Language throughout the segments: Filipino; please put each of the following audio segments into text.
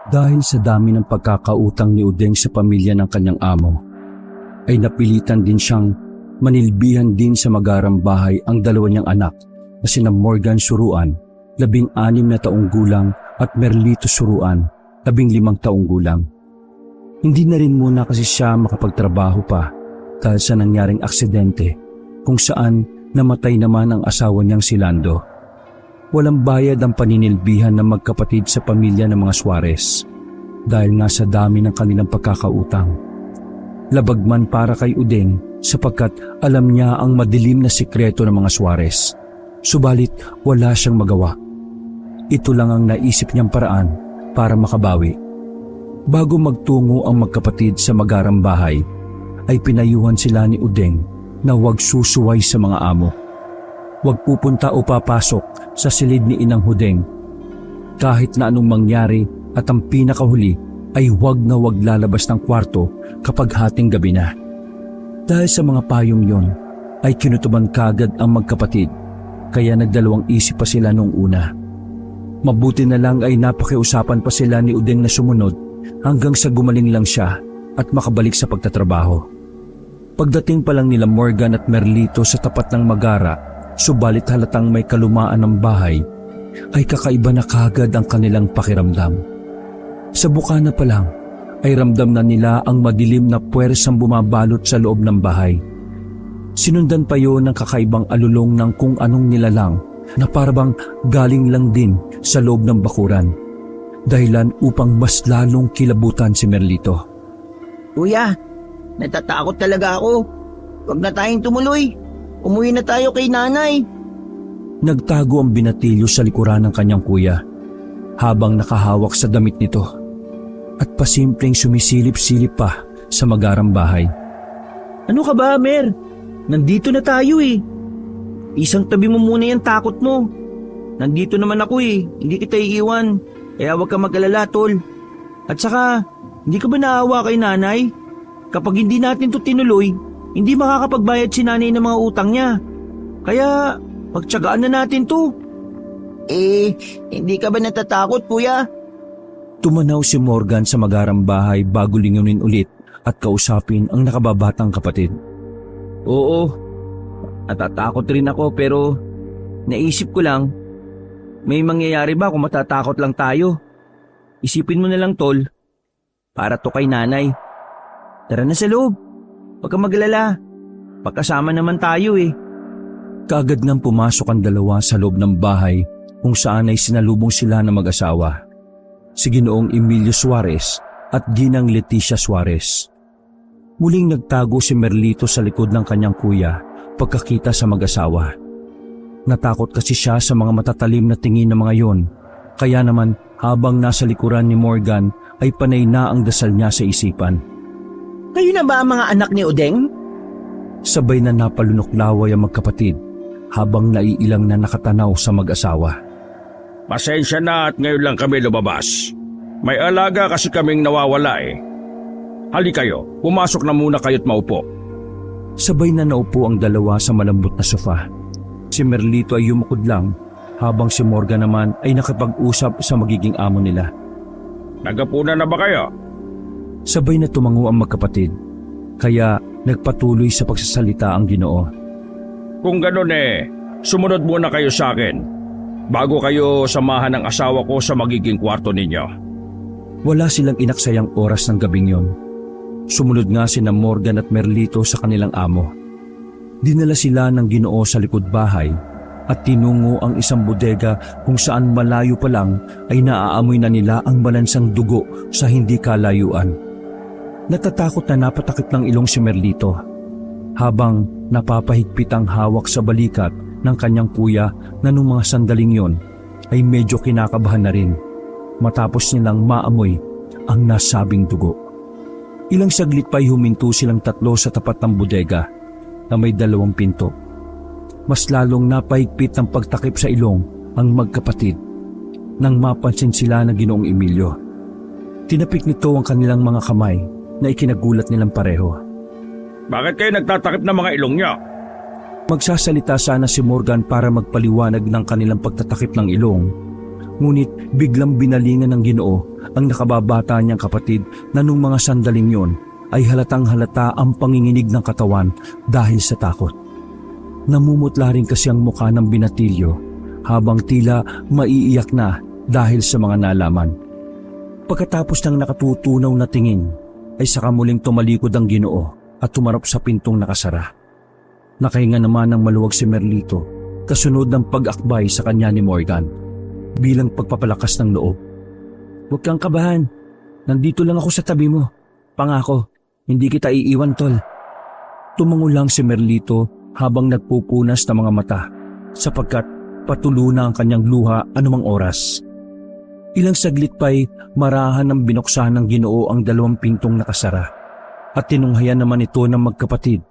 Dahil sa dami ng pagkakautang ni Udeng sa pamilya ng kanyang amo, ay napilitan din siyang manilbihan din sa magarang bahay ang dalawa niyang anak na sina Morgan Suruan, 16 na taong gulang, at Merlito Suruan, 15 taong gulang. Hindi na rin muna kasi siya makapagtrabaho pa dahil sa nangyaring aksidente kung saan namatay naman ang asawa niyang si Lando. Walang bayad ang paninilbihan ng magkapatid sa pamilya ng mga Suarez dahil nga sa dami ng kanilang pagkakautang. Labag man para kay Udeng sapagkat alam niya ang madilim na sikreto ng mga Suarez. Subalit wala siyang magawa. Ito lang ang naisip niyang paraan para makabawi. Bago magtungo ang magkapatid sa magarang bahay, ay pinayuhan sila ni Udeng na huwag susuway sa mga amo. Huwag pupunta o papasok sa silid ni Inang Hudeng. Kahit na anong mangyari at ang pinakahuli ay huwag na huwag lalabas ng kwarto kapag hating gabi na. Dahil sa mga payong yon ay kinutuban kagad ang magkapatid kaya nagdalawang isip pa sila noong una. Mabuti na lang ay napakiusapan pa sila ni Udeng na sumunod hanggang sa gumaling lang siya at makabalik sa pagtatrabaho. Pagdating pa lang nila Morgan at Merlito sa tapat ng Magara, subalit halatang may kalumaan ng bahay, ay kakaiba na kagad ang kanilang pakiramdam. Sa bukana pa lang ay ramdam na nila ang madilim na puwersang bumabalot sa loob ng bahay. Sinundan pa yon ng kakaibang alulong ng kung anong nilalang na parabang galing lang din sa loob ng bakuran. Dahilan upang mas lalong kilabutan si Merlito. Kuya, natatakot talaga ako. Huwag na tayong tumuloy. Umuwi na tayo kay nanay. Nagtago ang binatilyo sa likuran ng kanyang kuya habang nakahawak sa damit nito at pasimpleng sumisilip-silip pa sa magarang bahay. Ano ka ba, Mer? Nandito na tayo eh. Isang tabi mo muna yung takot mo. Nandito naman ako eh. Hindi kita iiwan. Kaya huwag ka mag-alala, tol. At saka, hindi ka ba naawa kay nanay? Kapag hindi natin to tinuloy, hindi makakapagbayad si nanay ng mga utang niya. Kaya, pagtsagaan na natin to. Hindi ka ba natatakot, kuya? Tumanaw si Morgan sa magarang bahay bago lingunin ulit at kausapin ang nakababatang kapatid. Oo, natatakot rin ako pero naisip ko lang, may mangyayari ba kung matatakot lang tayo? Isipin mo na lang, tol, para to kay nanay. Tara na sa loob, huwag kang maglala, pagkasama naman tayo eh. Kaagad nang pumasok ang dalawa sa loob ng bahay kung saan ay sinalubong sila ng mag-asawa, si Ginoong Emilio Suarez at Ginang Leticia Suarez. Muling nagtago si Merlito sa likod ng kanyang kuya pagkakita sa mag-asawa. Natakot kasi siya sa mga matatalim na tingin ng mga yon, kaya naman habang nasa likuran ni Morgan ay panay na ang dasal niya sa isipan. Kayo na ba ang mga anak ni Udeng? Sabay na napalunoklaway ang magkapatid habang naiilang na nakatanaw sa mag-asawa. Pasensya na at ngayon lang kami lumabas. May alaga kasi kaming nawawala eh. Hali kayo, pumasok na muna kayo't maupo. Sabay na naupo ang dalawa sa malambot na sofa. Si Merlito ay yumukod lang habang si Morgan naman ay nakipag-usap sa magiging amo nila. Naghapunan na ba kayo? Sabay na tumango ang magkapatid, kaya nagpatuloy sa pagsasalita ang Ginoo. Kung ganun eh, sumunod muna kayo sa akin bago kayo samahan ng asawa ko sa magiging kwarto ninyo. Wala silang inaksayang oras ng gabing yon. Sumunod nga sina Morgan at Merlito sa kanilang amo. Dinala sila ng Ginoo sa likod bahay at tinungo ang isang bodega kung saan malayo pa lang ay naaamoy na nila ang balansang dugo sa hindi kalayuan. Natatakot na napatakip ng ilong si Merlito habang napapahigpit ang hawak sa balikat ng kanyang kuya na nung mga sandaling yon ay medyo kinakabahan na rin matapos nilang maamoy ang nasabing dugo. Ilang saglit pa'y huminto silang tatlo sa tapat ng bodega na may 2 pinto. Mas lalong napahigpit ng pagtakip sa ilong ang magkapatid nang mapansin sila na Ginoong Emilio. Tinapik nito ang kanilang mga kamay na ikinagulat nilang pareho. Bakit kayo nagtatakip ng mga ilong niyo? Magsasalita sana si Morgan para magpaliwanag ng kanilang pagtatakip ng ilong, Ngunit biglang binalingan ng Ginoo ang nakababata niyang kapatid na nung mga sandaling yon ay halatang halata ang panginginig ng katawan dahil sa takot. Namumutla rin kasi ang mukha ng binatilyo habang tila maiiyak na dahil sa mga nalaman. Pagkatapos ng nakatutunaw na tingin ay saka muling tumalikod ang Ginoo at tumarap sa pintong nakasara. Nakahinga naman ng maluwag si Merlito kasunod ng pag-akbay sa kanya ni Morgan bilang pagpapalakas ng loob. "Huwag kang kabahan. Nandito lang ako sa tabi mo. Pangako, hindi kita iiwan, tol." Tumango lang si Merlito habang nagpupunas ng mga mata sapagkat patulo na ang kanyang luha anumang oras. Ilang saglit pa'y marahan ng binuksan ng Ginoo ang 2 pintong nakasara at tinunghayan naman ito ng magkapatid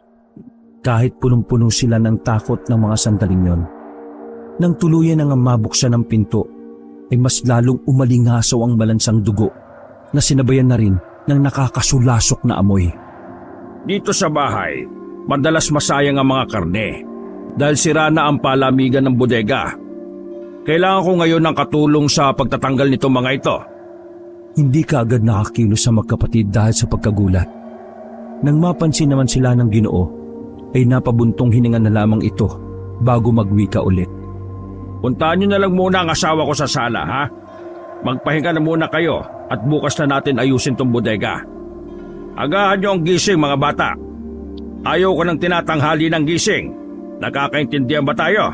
kahit punong-puno sila ng takot ng mga sandaling yon. Nang tuluyan ang mabuksan ng pinto ay mas lalong umalingasaw ang malansang dugo na sinabayan na rin ng nakakasulasok na amoy. Dito sa bahay, madalas masayang ang mga karne dahil sira na ang palamigan ng bodega. Kailangan ko ngayon ng katulong sa pagtatanggal nito mga ito. Hindi ka agad nakakilos sa magkapatid dahil sa pagkagulat. Nang mapansin naman sila ng Ginoo, ay napabuntong hininga na lamang ito bago magwika ulit. Puntahan niyo na lang muna ang asawa ko sa sala, ha? Magpahinga na muna kayo at bukas na natin ayusin tong bodega. Agahan niyo ang gising mga bata. Ayaw ko ng tinatanghali ng gising. Nakakaintindihan ba tayo?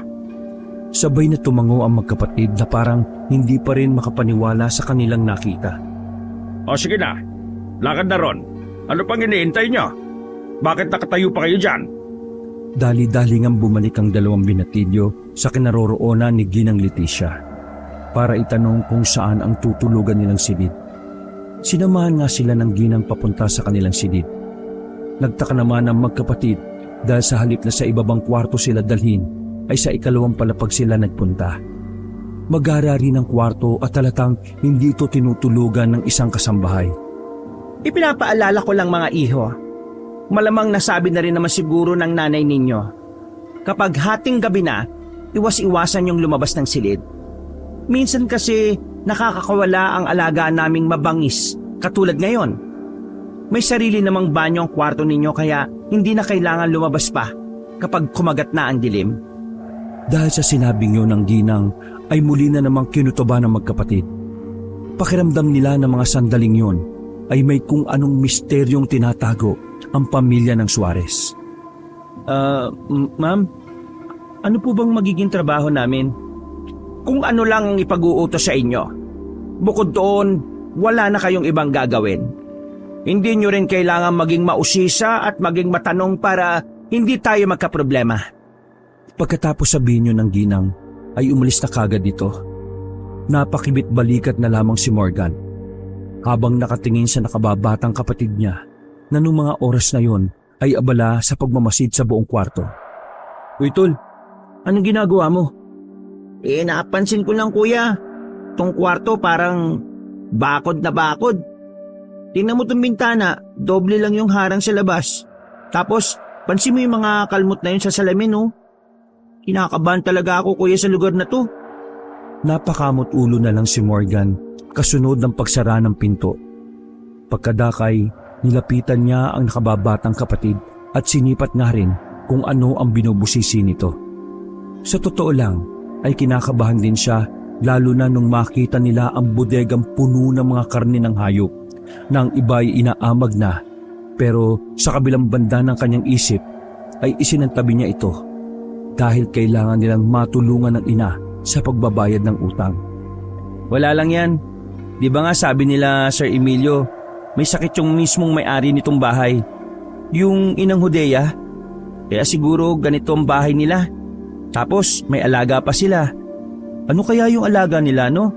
Sabay na tumango ang magkapatid na parang hindi pa rin makapaniwala sa kanilang nakita. O sige na, lakad na ron. Ano pang iniintay niyo? Bakit nakatayo pa kayo dyan? Dali-dalingang bumalik ang 2 binatilyo sa kinaroroonan ni Ginang Leticia para itanong kung saan ang tutulugan nilang silid. Sinamahan nga sila ng Ginang papunta sa kanilang silid. Nagtaka naman ang magkapatid dahil sa halip na sa ibabang kwarto sila dalhin ay sa 2 palapag sila nagpunta. Magara rin ang kwarto at talatang hindi ito tinutulugan ng isang kasambahay. Ipinapaalala ko lang mga iho. Malamang nasabi na rin naman siguro ng nanay ninyo. Kapag hating gabi na, iwas-iwasan yung lumabas ng silid. Minsan kasi nakakakawala ang alaga naming mabangis katulad ngayon. May sarili namang banyo ang kwarto ninyo kaya hindi na kailangan lumabas pa kapag kumagat na ang dilim. Dahil sa sinabing yun ng Ginang ay muli na namang kinutuba ng magkapatid. Pakiramdam nila ng mga sandaling yun ay may kung anong misteryong tinatago ang pamilya ng Suarez. Ma'am, ano po bang magiging trabaho namin? Kung ano lang ang ipag-uutos sa inyo. Bukod doon, wala na kayong ibang gagawin. Hindi nyo rin kailangan maging mausisa at maging matanong para hindi tayo magkaproblema. Pagkatapos sabihin niyo ng Ginang ay umalis na kagad ito. Napakibit balikat na lamang si Morgan habang nakatingin sa nakababatang kapatid niya na nung mga oras na yon ay abala sa pagmamasid sa buong kwarto. Uy tol, anong ginagawa mo? Napansin ko lang kuya, tong kwarto parang bakod na bakod. Tingnan mo tong bintana, doble lang yung harang sa labas. Tapos pansin mo yung mga kalmot na yun sa salamin oh. Kinakabahan talaga ako kuya sa lugar na to. Napakamot ulo na lang si Morgan kasunod ng pagsara ng pinto. Pagkadakay, nilapitan niya ang nakababatang kapatid at sinipat nga rin kung ano ang binubusisi nito. Sa totoo lang ay kinakabahan din siya lalo na nung makita nila ang bodegang puno ng mga karne ng hayop na ang iba ay inaamag na pero sa kabilang banda ng kanyang isip ay isinantabi niya ito dahil kailangan nilang matulungan ng ina sa pagbabayad ng utang. Wala lang yan. Di ba nga sabi nila Sir Emilio, may sakit yung mismong may-ari nitong bahay. Yung inang Hodea. Kaya siguro ganito ang bahay nila. Tapos may alaga pa sila. Ano kaya yung alaga nila no?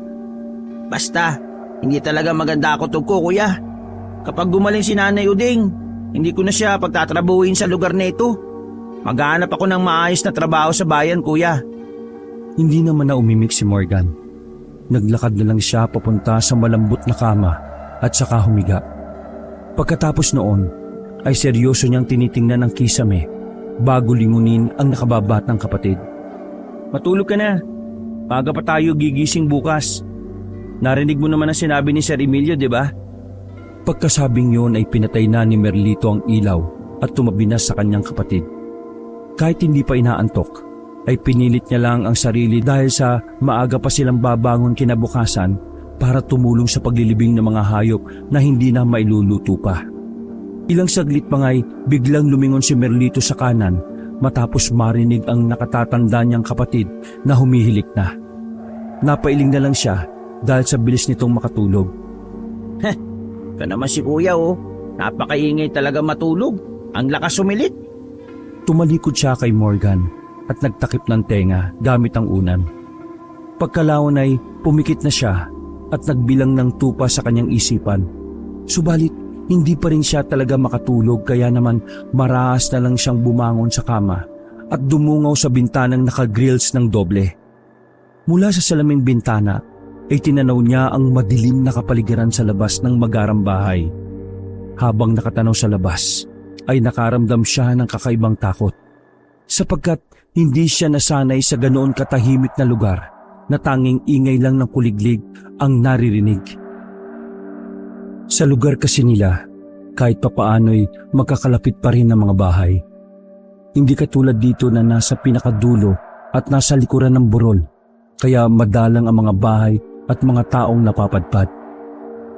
Basta, hindi talaga maganda ako tugko kuya. Kapag gumaling si Nanay Uding, hindi ko na siya pagtatrabuhin sa lugar na ito. Maghanap ako ng maayos na trabaho sa bayan, kuya. Hindi naman na umimik si Morgan. Naglakad na lang siya papunta sa malambot na kama at saka humiga. Pagkatapos noon, ay seryoso niyang tinitingnan ang kisame bago lingunin ang nakababatang kapatid. Matulog ka na. Maaga pa tayo gigising bukas. Narinig mo naman ang sinabi ni Sir Emilio, di ba? Pagkasabing yun ay pinatay na ni Merlito ang ilaw at tumabi na sa kanyang kapatid. Kahit hindi pa inaantok, ay pinilit niya lang ang sarili dahil sa maaga pa silang babangon kinabukasan para tumulong sa paglilibing ng mga hayop na hindi na mailuluto pa. Ilang saglit pa nga'y biglang lumingon si Merlito sa kanan matapos marinig ang nakatatanda niyang kapatid na humihilik na. Napailing na lang siya dahil sa bilis nitong makatulog. Ito naman si kuya oh. Napakaingay talaga matulog. Ang lakas sumilit. Tumalikod siya kay Morgan at nagtakip ng tenga gamit ang unan. Pagkalaon ay pumikit na siya at nagbilang ng tupa sa kanyang isipan. Subalit hindi pa rin siya talaga makatulog kaya naman maraas na lang siyang bumangon sa kama at dumungaw sa bintanang naka-grills ng doble. Mula sa salaming bintana ay tinanaw niya ang madilim na kapaligiran sa labas ng magarang bahay. Habang nakatanaw sa labas ay nakaramdam siya ng kakaibang takot sapagkat hindi siya nasanay sa ganoon katahimik na lugar na tanging ingay lang ng kuliglig ang naririnig. Sa lugar kasi nila, kahit papaano'y magkakalapit pa rin ang mga bahay. Hindi katulad dito na nasa pinakadulo at nasa likuran ng burol, kaya madalang ang mga bahay at mga taong napapadpad.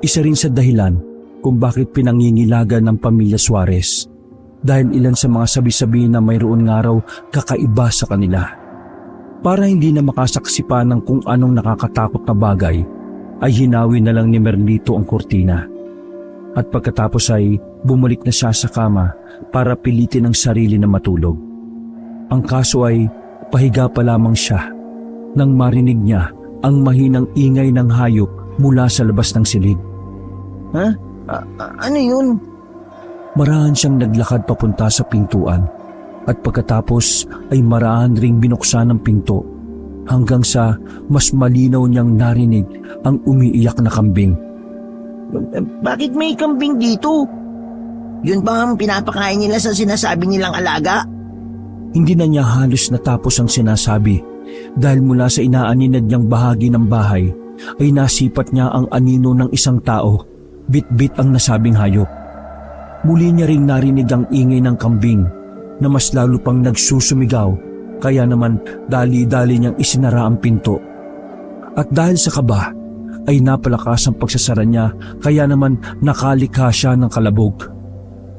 Isa rin sa dahilan kung bakit pinangingilagan ng pamilya Suarez dahil ilan sa mga sabi-sabi na mayroon nga raw kakaiba sa kanila. Para hindi na makasaksi pa ng kung anong nakakatakot na bagay, ay hinawi na lang ni Merlito ang kurtina. At pagkatapos ay bumalik na siya sa kama para pilitin ang sarili na matulog. Ang kaso ay pahiga pa lamang siya nang marinig niya ang mahinang ingay ng hayop mula sa labas ng silid. Ha? Ano yun? Marahan siyang naglakad papunta sa pintuan at pagkatapos ay marahan ring binuksan ang pinto hanggang sa mas malinaw niyang narinig ang umiiyak na kambing. Bakit may kambing dito? Yun ba ang pinapakain nila sa sinasabi nilang alaga? Hindi na niya halos natapos ang sinasabi dahil mula sa inaaninag niyang bahagi ng bahay ay nasipat niya ang anino ng isang tao, bit-bit ang nasabing hayop. Muli niya ring narinig ang ingay ng kambing na mas lalo pang nagsusumigaw kaya naman dali-dali niyang isinara ang pinto. At dahil sa kaba ay napalakas ang pagsasara niya kaya naman nakalikha siya ng kalabog.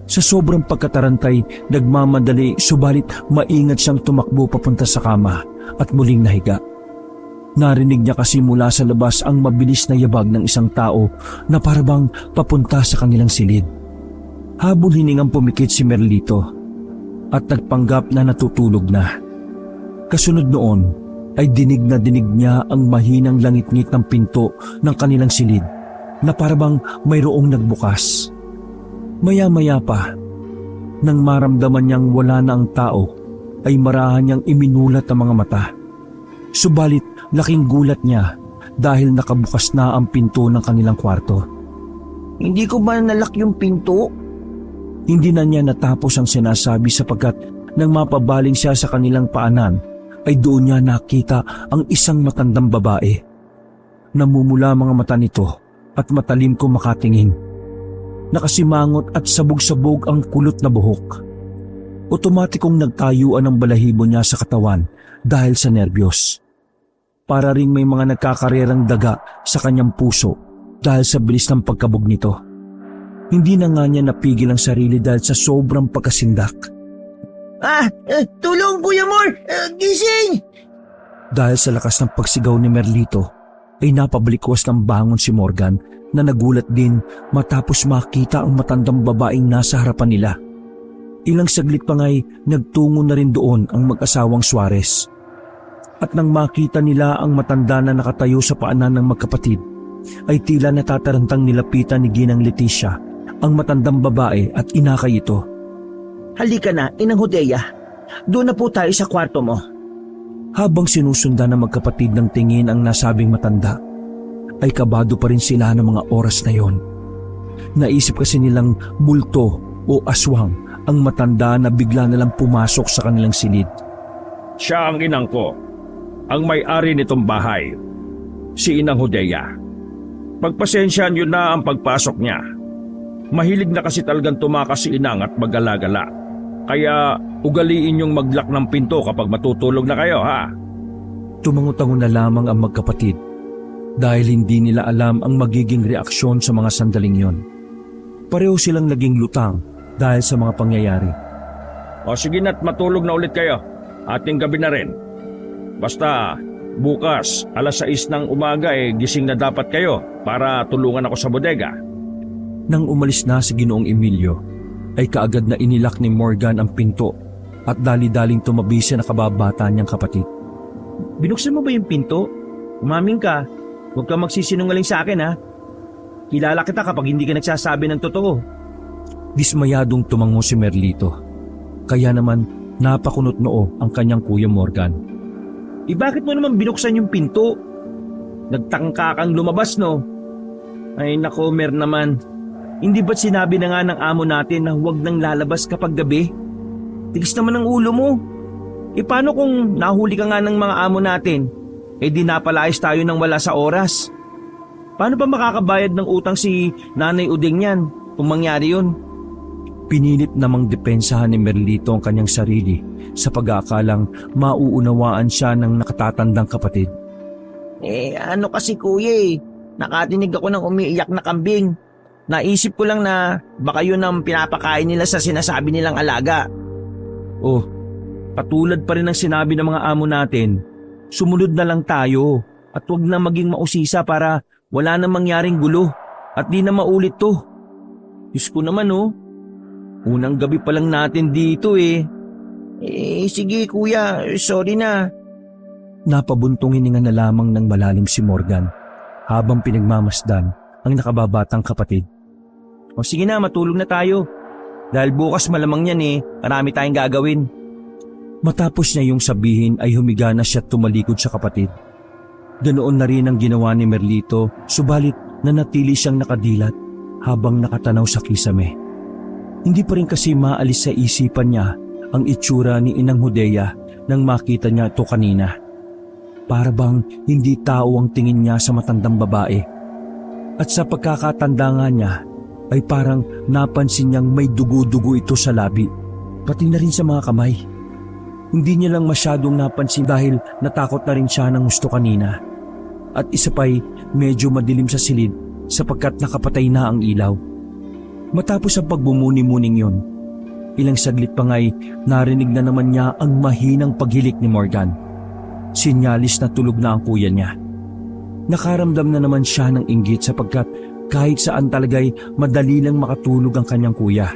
Sa sobrang pagkatarantay, nagmamadali subalit maingat siyang tumakbo papunta sa kama at muling nahiga. Narinig niya kasi mula sa labas ang mabilis na yabag ng isang tao na parabang papunta sa kanilang silid. Habol hiningang pumikit si Merlito at nagpanggap na natutulog na. Kasunod noon ay dinig na dinig niya ang mahinang langit-ngit ng pinto ng kanilang silid na parabang mayroong nagbukas. Maya-maya pa, nang maramdaman niyang wala na ang tao, ay marahan niyang iminulat ang mga mata. Subalit laking gulat niya dahil nakabukas na ang pinto ng kanilang kwarto. Hindi ko ba nalak yung pinto? Hindi na niya natapos ang sinasabi sapagkat nang mapabaling siya sa kanilang paanan, ay doon niya nakita ang isang matandang babae. Namumula mga mata nito at matalim ko makatingin. Nakasimangot at sabog-sabog ang kulot na buhok. Otomatikong nagtayuan ang balahibo niya sa katawan dahil sa nerbiyos. Para ring may mga nagkakarerang daga sa kanyang puso dahil sa bilis ng pagkabog nito. Hindi na nga niya napigil ang sarili dahil sa sobrang pagkasindak. Tulong Kuya Mor! Gising! Dahil sa lakas ng pagsigaw ni Merlito, ay napabalikwas ng bangon si Morgan na nagulat din matapos makita ang matandang babaeng nasa harapan nila. Ilang saglit pa nga'y nagtungo na rin doon ang mag-asawang Suarez. At nang makita nila ang matanda na nakatayo sa paanan ng magkapatid, ay tila natatarantang nilapitan ni Ginang Leticia ang matandang babae at inakay ito. Halika na, Inang Hodea. Doon na po tayo sa kwarto mo. Habang sinusundan ng magkapatid ng tingin ang nasabing matanda, ay kabado pa rin sila ng mga oras na yon. Naisip kasi nilang bulto o aswang ang matanda na bigla nalang pumasok sa kanilang silid. Siya ang inang ko. ang may-ari nitong bahay, si Inang Hodea. Pagpasensyaan niyo na ang pagpasok niya. Mahilig na kasi talagang tumakas si Inang at mag-alagala. Kaya ugaliin niyong mag-lock ng pinto kapag matutulog na kayo, ha? Tumangutangon na lamang ang magkapatid dahil hindi nila alam ang magiging reaksyon sa mga sandaling yon. Pareho silang naging lutang dahil sa mga pangyayari. O sige na't matulog na ulit kayo. Ating gabi na rin. Basta bukas, alas 6 ng umaga gising na dapat kayo para tulungan ako sa bodega. Nang umalis na si Ginoong Emilio, ay kaagad na inilak ni Morgan ang pinto at dali-daling tumabi sa nakababata niyang kapatid. Binuksan mo ba yung pinto? Umamin ka. Huwag ka magsisinungaling sa akin, ha? Kilala kita kapag hindi ka nagsasabi ng totoo. Dismayadong tumango si Merlito. Kaya naman napakunot noo ang kanyang kuya Morgan. Bakit mo naman binuksan yung pinto? Nagtangka kang lumabas, no? Ay nako, Mer naman. Hindi ba't sinabi na nga ng amo natin na huwag nang lalabas kapag gabi? Tigas naman ang ulo mo. Paano kung nahuli ka nga ng mga amo natin? Di napalayas tayo nang wala sa oras. Paano pa makakabayad ng utang si Nanay Udeng yan kung mangyari yun? Pinilit namang depensahan ni Merlito ang kanyang sarili sa pag-aakalang mauunawaan siya ng nakatatandang kapatid. Ano kasi kuya nakatinig ako ng umiiyak na kambing. Naisip ko lang na baka yun ang pinapakain nila sa sinasabi nilang alaga. Oh, katulad pa rin ang sinabi ng mga amo natin, sumunod na lang tayo at huwag na maging mausisa para wala na mangyaring gulo at di na maulit to. Diyos ko naman unang gabi pa lang natin dito Sige kuya, sorry na. Napabuntong hininga na lamang ng malalim si Morgan habang pinagmamasdan ang nakababatang kapatid. O sige na, matulog na tayo. Dahil bukas malamang yan marami tayong gagawin. Matapos niya yung sabihin ay humiga na siya at tumalikod sa kapatid. Ganoon na rin ang ginawa ni Merlito, subalit nanatili siyang nakadilat habang nakatanaw sa kisame. Hindi pa rin kasi maalis sa isipan niya ang itsura ni Inang Hodea nang makita niya ito kanina. Para bang hindi tao ang tingin niya sa matandang babae. At sa pagkakatanda nga niya ay parang napansin niyang may dugo-dugo ito sa labi, pati na rin sa mga kamay. Hindi niya lang masyadong napansin dahil natakot na rin siya ng gusto kanina. At isa pa'y medyo madilim sa silid sapagkat nakapatay na ang ilaw. Matapos ang pagbumuni-muning yon, ilang saglit pa nga'y narinig na naman niya ang mahinang paghilik ni Morgan. Sinyalis na tulog na ang kuya niya. Nakaramdam na naman siya ng inggit sapagkat kahit saan talagay madali lang makatulog ang kanyang kuya.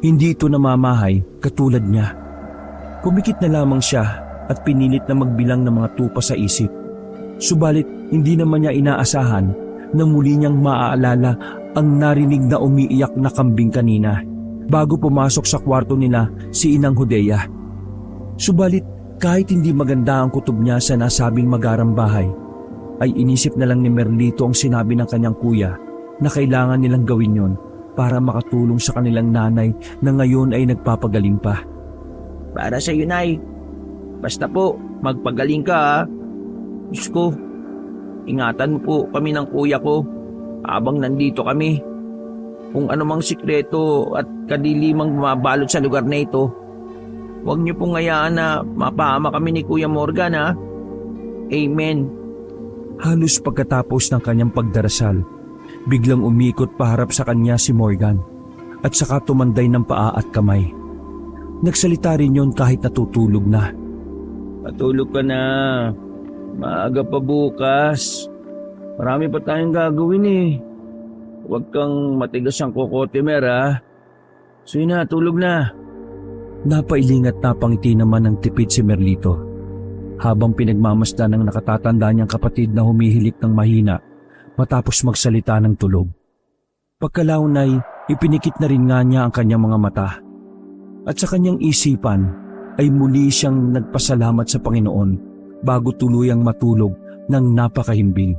Hindi ito namamahay katulad niya. Kumikit na lamang siya at pinilit na magbilang ng mga tupa sa isip. Subalit hindi naman niya inaasahan na muli niyang maaalala ang narinig na umiiyak na kambing kanina bago pumasok sa kwarto nila si Inang Hodea. Subalit kahit hindi maganda ang kutob niya sa nasabing magarang bahay, ay inisip na lang ni Merlito ang sinabi ng kanyang kuya na kailangan nilang gawin yon para makatulong sa kanilang nanay na ngayon ay nagpapagaling pa. Para sa iyo, Nay. Basta po, magpagaling ka, ha. Diyos ko, ingatan mo po kami ng kuya ko habang nandito kami. Kung anumang sikreto at kadilimang bumabalot sa lugar na ito, huwag niyo pong hayaan na mapahama kami ni Kuya Morgan, ha. Amen. Halos pagkatapos ng kanyang pagdarasal, biglang umikot paharap sa kanya si Morgan at saka tumanday ng paa at kamay. Nagsalita rin yon kahit natutulog na. Matulog ka na. Maaga pa bukas. Marami pa tayong gagawin Huwag kang matigas ang kokote, Mer, ha. Sige na, tulog na. Napailing at napangiti naman ng tipid si Merlito habang pinagmamasdan ng nakatatanda niyang kapatid na humihilik ng mahina matapos magsalita ng tulog. Pagkalaon ay ipinikit na rin nga niya ang kanyang mga mata at sa kanyang isipan ay muli siyang nagpasalamat sa Panginoon bago tuluyang matulog ng napakahimbing.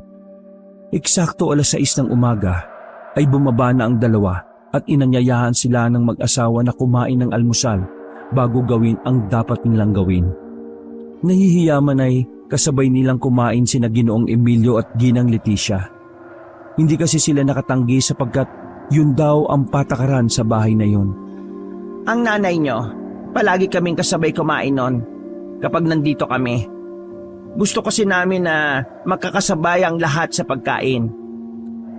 Eksakto alas 6 ng umaga ay bumaba na ang dalawa at inanyayahan sila ng mag-asawa na kumain ng almusal bago gawin ang dapat nilang gawin. Nahihiyaman ay kasabay nilang kumain sina Ginoong Emilio at Ginang Leticia. Hindi kasi sila nakatanggi sapagkat yun daw ang patakaran sa bahay na yun. Ang nanay nyo, palagi kaming kasabay kumain nun kapag nandito kami. Gusto kasi namin na magkakasabay ang lahat sa pagkain.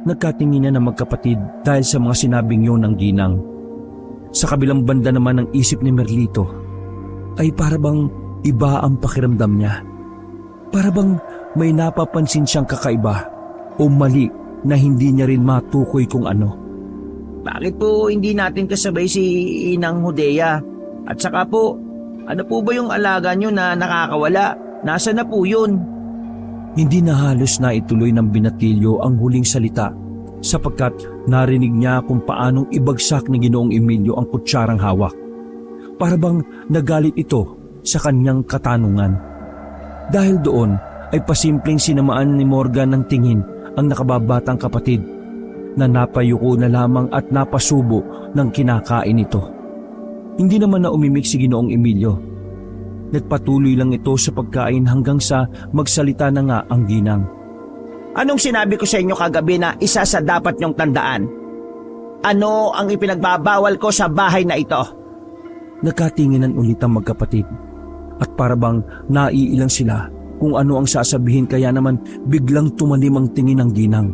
Nagkatinginan ng magkapatid dahil sa mga sinabing yun ng Ginang. Sa kabilang banda naman ng isip ni Merlito ay para bang iba ang pakiramdam niya. Para bang may napapansin siyang kakaiba o mali na hindi niya rin matukoy kung ano. Bakit po hindi natin kasabay si Inang Hodea? At saka po, ano po ba yung alaga nyo na nakakawala? Nasaan na po yun? Hindi na halos na ituloy ng binatilyo ang huling salita sapagkat narinig niya kung paanong ibagsak ni Ginoong Emilio ang kutsarang hawak. Para bang nagalit ito sa kanyang katanungan. Dahil doon ay pasimpleng sinamaan ni Morgan ng tingin ang nakababatang kapatid na napayuko na lamang at napasubo ng kinakain nito. Hindi naman na umimik si Ginoong Emilio. Nagpatuloy lang ito sa pagkain hanggang sa magsalita na nga ang Ginang. Anong sinabi ko sa inyo kagabi na isa sa dapat nyong tandaan? Ano ang ipinagbabawal ko sa bahay na ito? Nagkatinginan ulit ang magkapatid at parabang naiilang sila kung ano ang sasabihin kaya naman biglang tumanim ang tingin ng Ginang.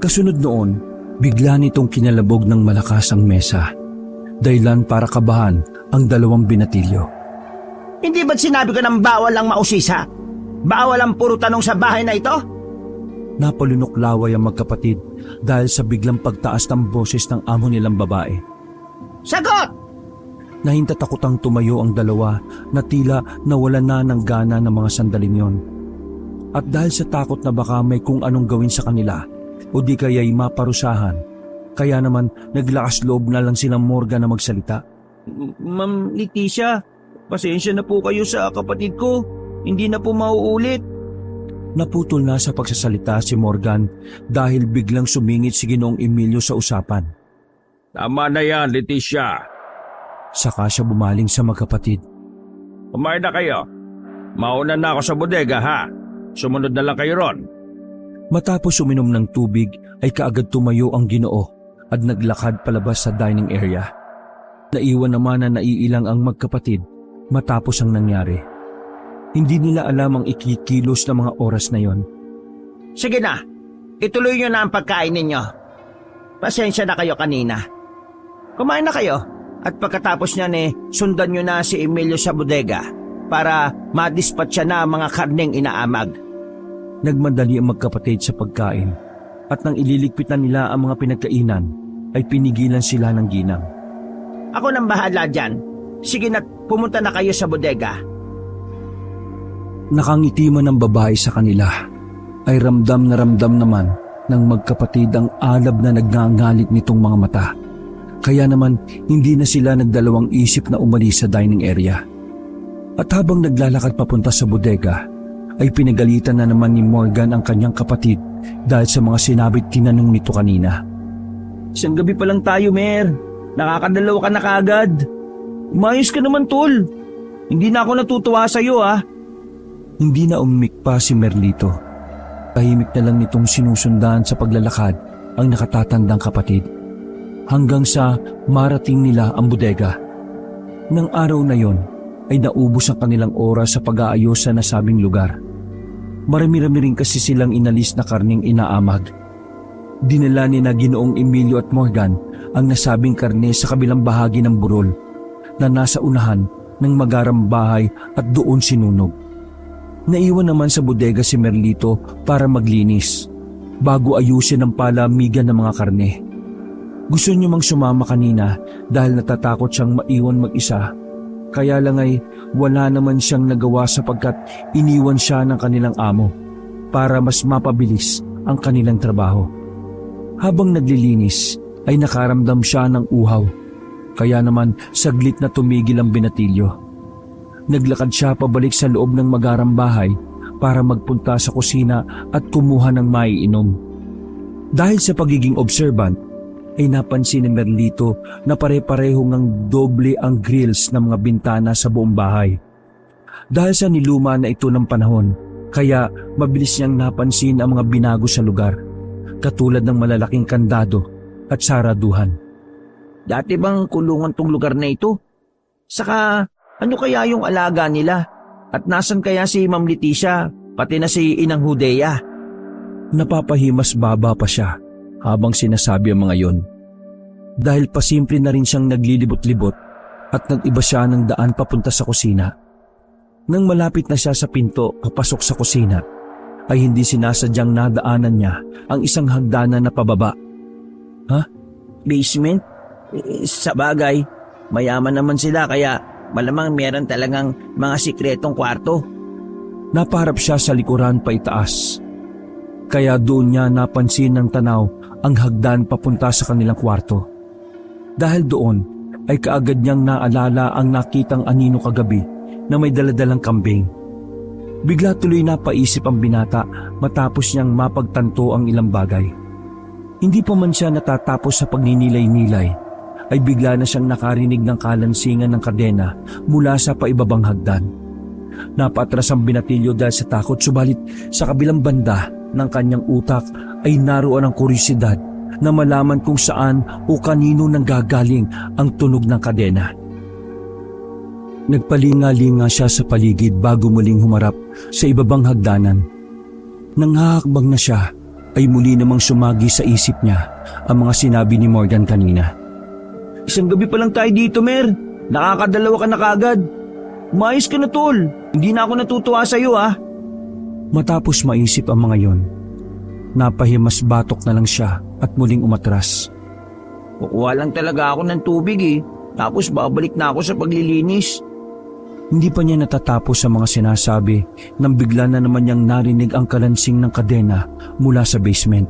Kasunod noon, bigla nitong kinalabog ng malakas ang mesa. Dahilan para kabahan ang dalawang binatilyo. Hindi ba't sinabi ko ng bawal ang mausisa? Bawal ang puro tanong sa bahay na ito? Napalunok laway ang magkapatid dahil sa biglang pagtaas ng boses ng amo nilang babae. Sagot! Nahintatakotang tumayo ang dalawa na tila nawala na ng gana ng mga sandaling yon. At dahil sa takot na baka may kung anong gawin sa kanila o di kaya'y maparusahan, kaya naman naglakas loob na lang silang Morgan na magsalita. Ma'am Leticia, pasensya na po kayo sa kapatid ko. Hindi na po mauulit. Naputol na sa pagsasalita si Morgan dahil biglang sumingit si Ginoong Emilio sa usapan. Tama na yan, Leticia. Saka siya bumaling sa magkapatid. Kumain na kayo. Mauna na ako sa bodega, ha? Sumunod na lang kayo ron. Matapos uminom ng tubig ay kaagad tumayo ang Ginoo at naglakad palabas sa dining area. Naiwan naman na naiilang ang magkapatid matapos ang nangyari. Hindi nila alam ang ikikilos na mga oras na yon. Sige na, ituloy nyo na ang pagkain ninyo. Pasensya na kayo kanina. Kumain na kayo at pagkatapos niyan sundan nyo na si Emilio sa bodega para madispatcha na ang mga karneng inaamag. Nagmadali ang magkapatid sa pagkain at nang ililigpit na nila ang mga pinagkainan ay pinigilan sila ng Ginang. Ako nang bahala dyan. Sige na, pumunta na kayo sa bodega. Nakangiti man ang babae sa kanila ay ramdam naman ng magkapatid ang alab na nagngangalit nitong mga mata. Kaya naman hindi na sila nagdalawang isip na umalis sa dining area. At habang naglalakad papunta sa bodega ay pinagalitan na naman ni Morgan ang kanyang kapatid dahil sa mga sinabi't tinanong nito kanina. Isang gabi pa lang tayo, Mer. Nakakadalaw ka na kaagad. Umayos ka naman, tol. Hindi na ako natutuwa sa'yo, ha? Hindi na umimik pa si Merlito. Tahimik na lang nitong sinusundan sa paglalakad ang nakatatandang kapatid. Hanggang sa marating nila ang bodega. Nang araw na yon ay naubos ang kanilang oras sa pag-aayos sa nasabing lugar. Marami-rami rin kasi silang inalis na karneng inaamag. Dinala ni na Ginoong Emilio at Morgan ang nasabing karne sa kabilang bahagi ng burol na nasa unahan ng magarang bahay at doon sinunog. Naiwan naman sa bodega si Merlito para maglinis bago ayusin ang palamigan ng mga karne. Gusto niya mang sumama kanina dahil natatakot siyang maiwan mag-isa. Kaya lang ay wala naman siyang nagawa sapagkat iniwan siya ng kanilang amo para mas mapabilis ang kanilang trabaho. Habang naglilinis ay nakaramdam siya ng uhaw. Kaya naman saglit na tumigil ang binatilyo. Naglakad siya pabalik sa loob ng magarang bahay para magpunta sa kusina at kumuha ng maiinom. Dahil sa pagiging observant, ay napansin ni Merlito na pare-pareho ng doble ang grills ng mga bintana sa buong bahay. Dahil sa niluma na ito ng panahon, kaya mabilis niyang napansin ang mga binago sa lugar, katulad ng malalaking kandado at saraduhan. Dati bang kulungan tong lugar na ito? Saka ano kaya yung alaga nila? At nasan kaya si Ma'am Leticia, pati na si Inang Hudea? Napapahimas baba pa siya habang sinasabi ang mga yon. Dahil pasimple na rin siyang naglilibot-libot at nag-iba siya ng daan papunta sa kusina. Nang malapit na siya sa pinto kapasok sa kusina, ay hindi sinasadyang nadaanan niya ang isang hagdanan na pababa. Basement? Sa bagay, mayaman naman sila kaya malamang meron talagang mga sikretong kwarto. Napaharap siya sa likuran pa itaas. Kaya doon niya napansin ng tanaw ang hagdan papunta sa kanilang kwarto. Dahil doon ay kaagad niyang naalala ang nakitang anino kagabi na may daladalang kambing. Bigla tuloy napaisip ang binata matapos niyang mapagtanto ang ilang bagay. Hindi pa man siya natatapos sa pagninilay-nilay ay bigla na siyang nakarinig ng kalansingan ng kadena mula sa paibabang hagdan. Napatras ang binatilyo dahil sa takot, subalit sa kabilang banda ng kanyang utak ay naroon ang kuryosidad na malaman kung saan o kanino nanggagaling ang tunog ng kadena. Nagpalinga-linga siya sa paligid bago muling humarap sa ibabang hagdanan. Nang hahakbang na siya, ay muli namang sumagi sa isip niya ang mga sinabi ni Morgan kanina. Isang gabi pa lang tayo dito, Mer. Nakakadalawa ka na kaagad. Umayos ka na, tol. Hindi na ako natutuwa sa'yo, ha? Matapos maisip ang mga yon, napahimas batok na lang siya at muling umatras. Kukuha lang talaga ako ng tubig, Tapos babalik na ako sa paglilinis. Hindi pa niya natatapos sa mga sinasabi nang bigla na naman niyang narinig ang kalansing ng kadena mula sa basement.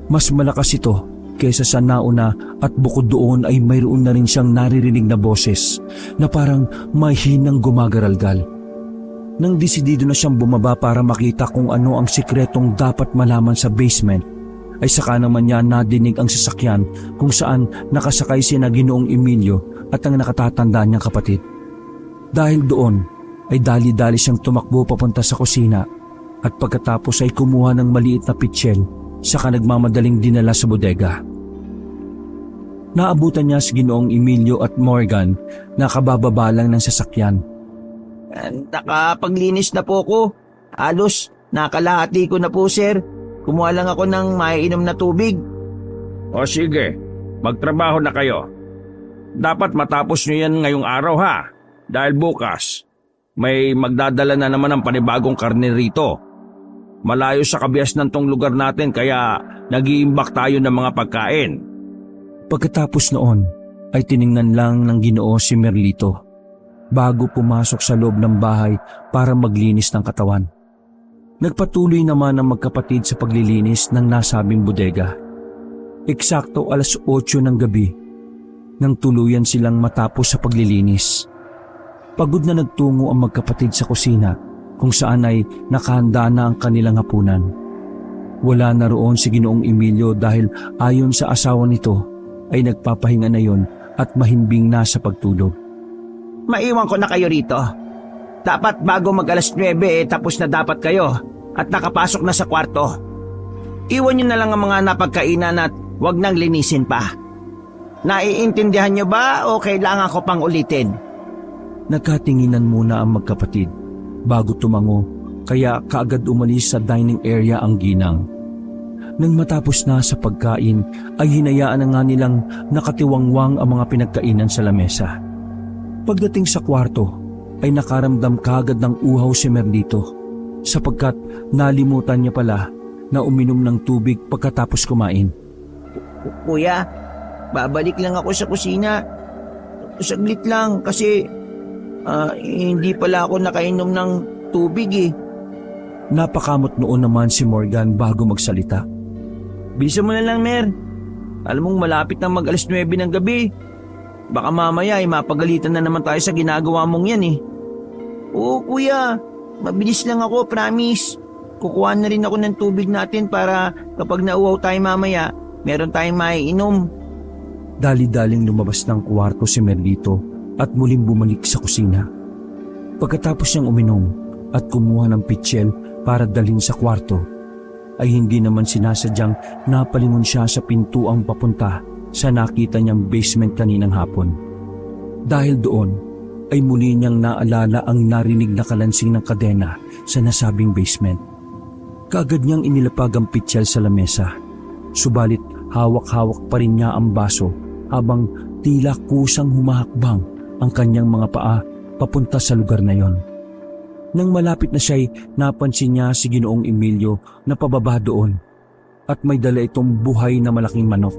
Mas malakas ito kaysa sa nauna at bukod doon ay mayroon na rin siyang naririnig na boses na parang mahinang gumagaralgal. Nang desidido na siyang bumaba para makita kung ano ang sikretong dapat malaman sa basement, ay saka naman niya nadinig ang sasakyan kung saan nakasakay sina Ginoong Emilio at ang nakatatanda niyang kapatid. Dahil doon ay dali-dali siyang tumakbo papunta sa kusina at pagkatapos ay kumuha ng maliit na pitsyel saka nagmamadaling dinala sa bodega. Naabutan niya si Ginoong Emilio at Morgan na kabababa lang ng sasakyan. Nakapaglinis na po ko. Halos nakalahati ko na po, sir. Kumuha lang ako ng maiinom na tubig. O sige, magtrabaho na kayo. Dapat matapos nyo yan ngayong araw, ha? Dahil bukas, may magdadala na naman ng panibagong karne rito. Malayo sa kabias ng tong lugar natin kaya nag-iimbak tayo ng mga pagkain. Pagkatapos noon ay tiningnan lang ng Ginoo si Merlito bago pumasok sa loob ng bahay para maglinis ng katawan. Nagpatuloy naman ang magkapatid sa paglilinis ng nasabing bodega. Eksakto 8:00 ng gabi nang tuluyan silang matapos sa paglilinis. Pagod na nagtungo ang magkapatid sa kusina kung saan ay nakahanda na ang kanilang hapunan. Wala na roon si Ginoong Emilio dahil ayon sa asawa nito ay nagpapahinga na yon at mahimbing na sa pagtulog. Maiwan ko na kayo rito. Dapat bago mag-alas 9 tapos na dapat kayo at nakapasok na sa kwarto. Iwan nyo na lang ang mga napagkainan at wag nang linisin pa. Naiintindihan nyo ba o kailangan ko pang ulitin? Nagkatinginan muna ang magkapatid bago tumango kaya kaagad umalis sa dining area ang ginang. Nang matapos na sa pagkain ay hinayaan na nga nilang nakatiwangwang ang mga pinagkainan sa lamesa. Pagdating sa kwarto ay nakaramdam kaagad ng uhaw si Merlito sapagkat nalimutan niya pala na uminom ng tubig pagkatapos kumain. Kuya, babalik lang ako sa kusina. Saglit lang kasi hindi pala ako nakainom ng tubig. Napakamot noon naman si Morgan bago magsalita. Bilisan mo na lang, Mer. Alam mong malapit na mag-alas 9 ng gabi. Baka mamaya ay mapagalitan na naman tayo sa ginagawa mong yan Oo, kuya. Mabilis lang ako, promise. Kukuha na rin ako ng tubig natin para kapag nauwaw tayo mamaya, meron tayong maiinom. Dali-daling lumabas ng kwarto si Merlito at muling bumalik sa kusina. Pagkatapos niyang uminom at kumuha ng pitsyel para dalhin sa kwarto, ay hindi naman sinasadyang napalingon siya sa pintuang papunta sa nakita niyang basement kaninang hapon. Dahil doon ay muli niyang naalala ang narinig na kalansing ng kadena sa nasabing basement. Kaagad niyang inilapag ang pitsyel sa lamesa, subalit hawak-hawak pa rin niya ang baso habang tila kusang humahakbang ang kanyang mga paa papunta sa lugar na yon. Nang malapit na siya'y napansin niya si Ginoong Emilio na pababa doon at may dala itong buhay na malaking manok.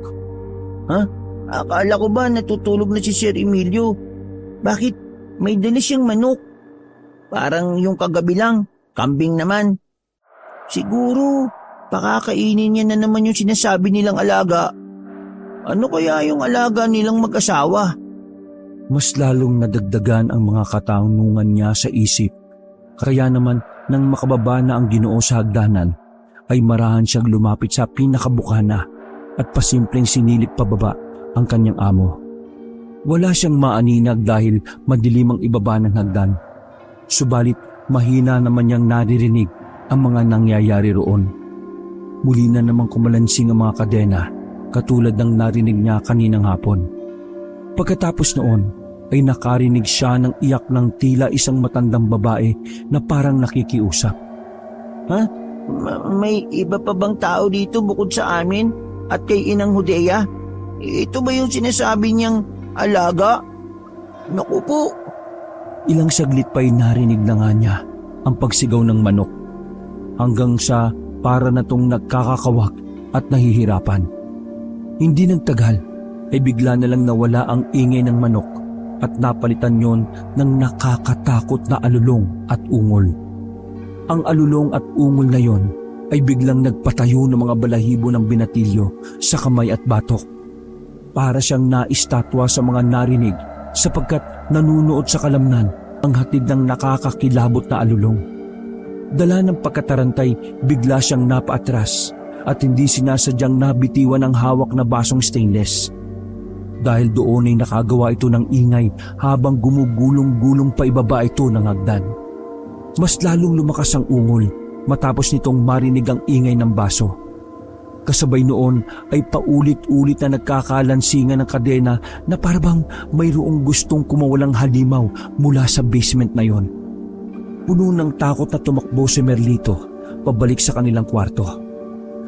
Ha? Akala ko ba natutulog na si Sir Emilio? Bakit may dala siyang manok? Parang yung kagabi lang, kambing naman. Siguro, pakakainin niya na naman yung sinasabi nilang alaga. Ano kaya yung alaga nilang mag-asawa? Mas lalong nadagdagan ang mga katanungan niya sa isip. Kaya naman nang makababa na ang Ginoo sa hagdanan, ay marahan siyang lumapit sa pinakabukana at pasimpleng sinilip pababa ang kanyang amo. Wala siyang maaninag dahil madilim ang ibaba ng hagdan. Subalit mahina naman niyang naririnig ang mga nangyayari roon. Muli na namang kumalansing ang mga kadena katulad ng narinig niya kaninang hapon. Pagkatapos noon ay nakarinig siya ng iyak ng tila isang matandang babae na parang nakikiusap. Ha? May iba pa bang tao dito bukod sa amin at kay Inang Hudea? Ito ba yung sinasabi niyang alaga? Naku po! Ilang saglit pa'y narinig na nga niya ang pagsigaw ng manok hanggang sa para na tong nagkakakawak at nahihirapan. Hindi nang tagal ay bigla na lang nawala ang ingay ng manok at napalitan yon ng nakakatakot na alulong at ungol. Ang alulong at ungol na yon ay biglang nagpatayo ng mga balahibo ng binatilyo sa kamay at batok. Para siyang naistatwa sa mga narinig sapagkat nanunood sa kalamnan ang hatid ng nakakakilabot na alulong. Dala ng pagkatarantay, bigla siyang napaatras at hindi sinasadyang nabitiwan ang hawak na basong stainless. Dahil doon ay nakagawa ito ng ingay habang gumugulong-gulong pa ibaba ito ng hagdan. Mas lalong lumakas ang ungol matapos nitong marinig ang ingay ng baso. Kasabay noon ay paulit-ulit na nagkakalansingan ng kadena na parabang mayroong gustong kumawalang halimaw mula sa basement na yon. Puno ng takot na tumakbo si Merlito pabalik sa kanilang kwarto.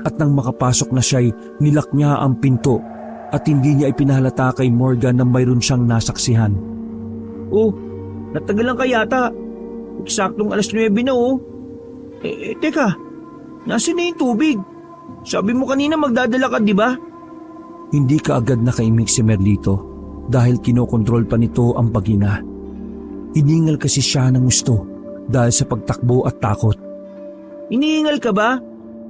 At nang makapasok na siya'y nilak niya ang pinto at hindi niya ipinahalata kay Morgan na mayroon siyang nasaksihan. Oh, natagalan ka yata. Eksaktong 9:00 na oh. Teka, nasan na yung tubig? Sabi mo kanina magdadala ka, di ba? Hindi kaagad nakaimik si Merlito dahil kinokontrol pa nito ang paghinga. Hiningal kasi siya ng gusto dahil sa pagtakbo at takot. Hinihingal ka ba?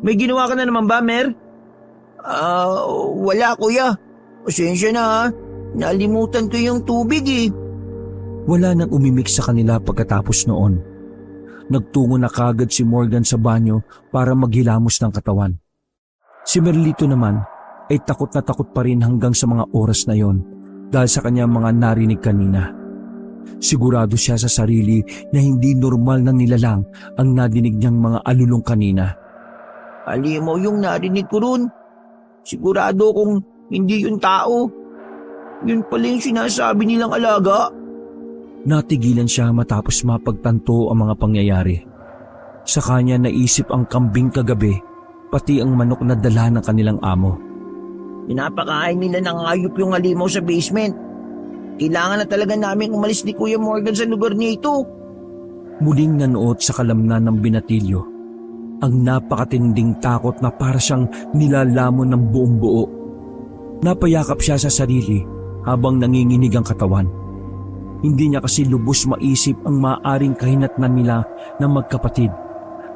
May ginawa ka na naman ba, Mer? Wala kuya. Pasensya na ha. Nalimutan ko yung tubig eh. Wala nang umimik sa kanila pagkatapos noon. Nagtungo na kagad si Morgan sa banyo para maghilamos ng katawan. Si Merlito naman ay takot na takot pa rin hanggang sa mga oras na yon dahil sa kanyang mga narinig kanina. Sigurado siya sa sarili na hindi normal na nilalang ang nadinig niyang mga alulong kanina. Alimaw yung narinig ko ron. Sigurado kung hindi yung tao. Yun pala yung sinasabi nilang alaga. Natigilan siya matapos mapagtanto ang mga pangyayari. Sa kanya naisip ang kambing kagabi, pati ang manok na dala ng kanilang amo. Pinapakain nila ng hayop yung halimaw sa basement. Kailangan na talaga namin umalis ni Kuya Morgan sa lugar niya ito. Muling nanuot sa kalamnan ng binatilyo ang napakatinding takot na para siyang nilalamon ng buong buo. Napayakap siya sa sarili habang nanginginig ang katawan. Hindi niya kasi lubos maisip ang maaaring kahinatnan nila ng magkapatid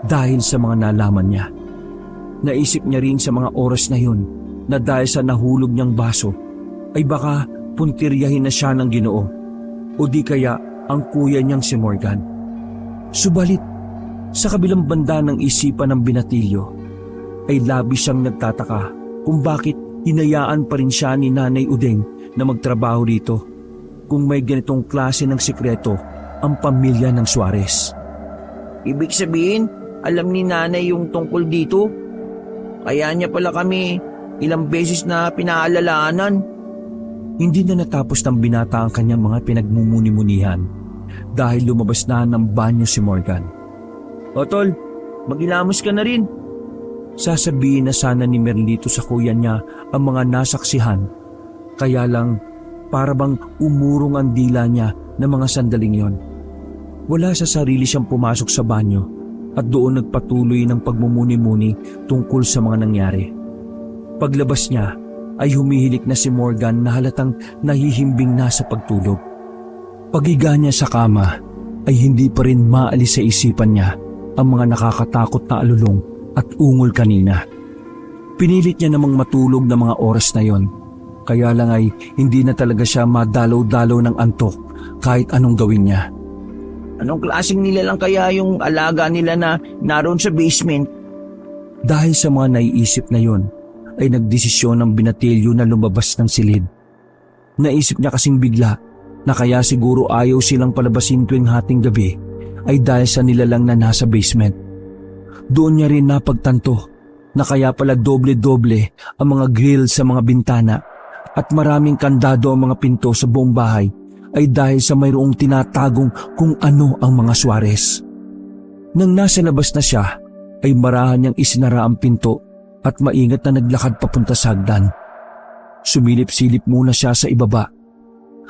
dahil sa mga nalaman niya. Naisip niya rin sa mga oras na yun na dahil sa nahulog niyang baso ay baka puntiryahin na siya ng Ginoo o di kaya ang kuya niyang si Morgan. Subalit, sa kabilang banda ng isipan ng binatilyo ay labis siyang nagtataka kung bakit hinayaan pa rin siya ni Nanay Udeng na magtrabaho rito kung may ganitong klase ng sikreto ang pamilya ng Suarez. Ibig sabihin, alam ni nanay yung tungkol dito? Kaya niya pala kami ilang beses na pinaalalahanan. Hindi na natapos ng binata ang kanyang mga pinagmumuni-munihan dahil lumabas na ng banyo si Morgan. O tol, magilamos ka na rin. Sasabihin na sana ni Merlito sa kuya niya ang mga nasaksihan, kaya lang para bang umurong ang dila niya ng mga sandaling yon. Wala sa sarili siyang pumasok sa banyo at doon nagpatuloy ng pagmumuni-muni tungkol sa mga nangyari. Paglabas niya ay humihilik na si Morgan na halatang nahihimbing na sa pagtulog. Paghiga niya sa kama ay hindi pa rin maalis sa isipan niya ang mga nakakatakot na alulong at ungol kanina. Pinilit niya namang matulog ng mga oras na yon, kaya lang ay hindi na talaga siya madalaw-dalaw ng antok kahit anong gawin niya. Anong klaseng nila lang kaya yung alaga nila na naroon sa basement? Dahil sa mga naiisip na yon, ay nagdesisyon ng binatilyo na lumabas ng silid. Naisip niya kasing bigla na kaya siguro ayaw silang palabasin tuwing hating gabi ay dahil sa nilalang na nasa basement. Doon niya rin napagtanto na kaya pala doble-doble ang mga grill sa mga bintana at maraming kandado ang mga pinto sa buong bahay ay dahil sa mayroong tinatagong kung ano ang mga Suarez. Nang nasa labas na siya, ay marahan niyang isinara ang pinto at maingat na naglakad papunta sa hagdan. Sumilip-silip muna siya sa ibaba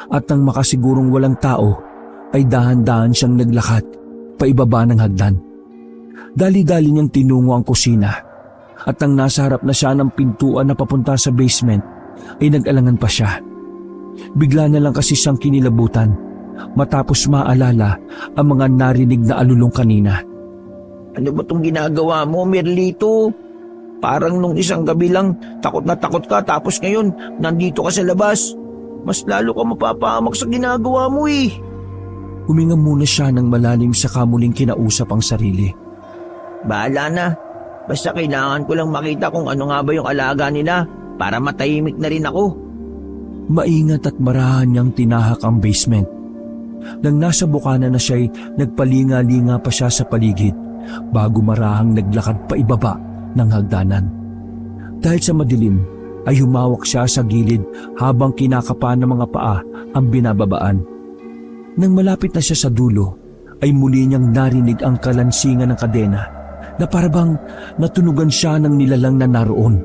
at nang makasigurong walang tao, ay dahan-dahan siyang naglakad paibaba ng hagdan. Dali-dali niyang tinungo ang kusina at nang nasa harap na siya ng pintuan na papunta sa basement, ay nag-alangan pa siya. Bigla na lang kasi siyang kinilabutan matapos maalala ang mga narinig na alulong kanina. Ano ba itong ginagawa mo, Merlito? Parang nung isang gabi lang, takot na takot ka tapos ngayon, nandito ka sa labas. Mas lalo ka mapapahamak sa ginagawa mo eh. Huminga muna siya ng malalim sa kamuling kinausap ang sarili. Bahala na. Basta kailangan ko lang makita kung ano nga ba yung alaga nila para matahimik na rin ako. Maingat at marahan niyang tinahak ang basement. Nang nasa bukana na siya'y nagpalinga-linga pa siya sa paligid bago marahang naglakad pa ibaba ng hagdanan. Dahil sa madilim ay humawak siya sa gilid habang kinakapa ng mga paa ang binababaan. Nang malapit na siya sa dulo ay muli niyang narinig ang kalansingan ng kadena na parabang natunugan siya ng nilalang na naroon.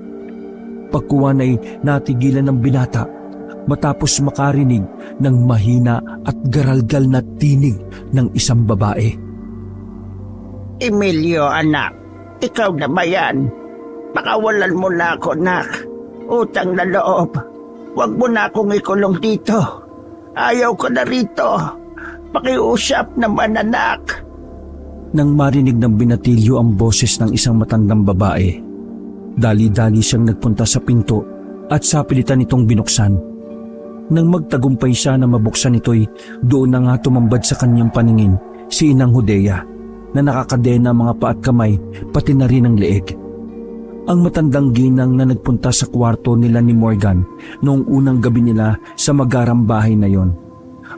Pagkuwan ay natigilan ng binata matapos makarinig ng mahina at garalgal na tinig ng isang babae. Emilio, anak. Ikaw na ba yan? Pakawalan mo na ako, nak. Utang na loob. Huwag mo na akong ikulong dito. Ayaw ko na rito. Pakiusap naman, anak. Nang marinig ng binatilyo ang boses ng isang matandang babae, dali-dali siyang nagpunta sa pinto at sapilitan itong binuksan. Nang magtagumpay siya na mabuksan ito'y doon na nga tumambad sa kanyang paningin si Inang Judea na nakakadena ang mga paa at kamay pati na rin ang leeg. Ang matandang ginang na nagpunta sa kwarto nila ni Morgan noong unang gabi nila sa magarang bahay na yon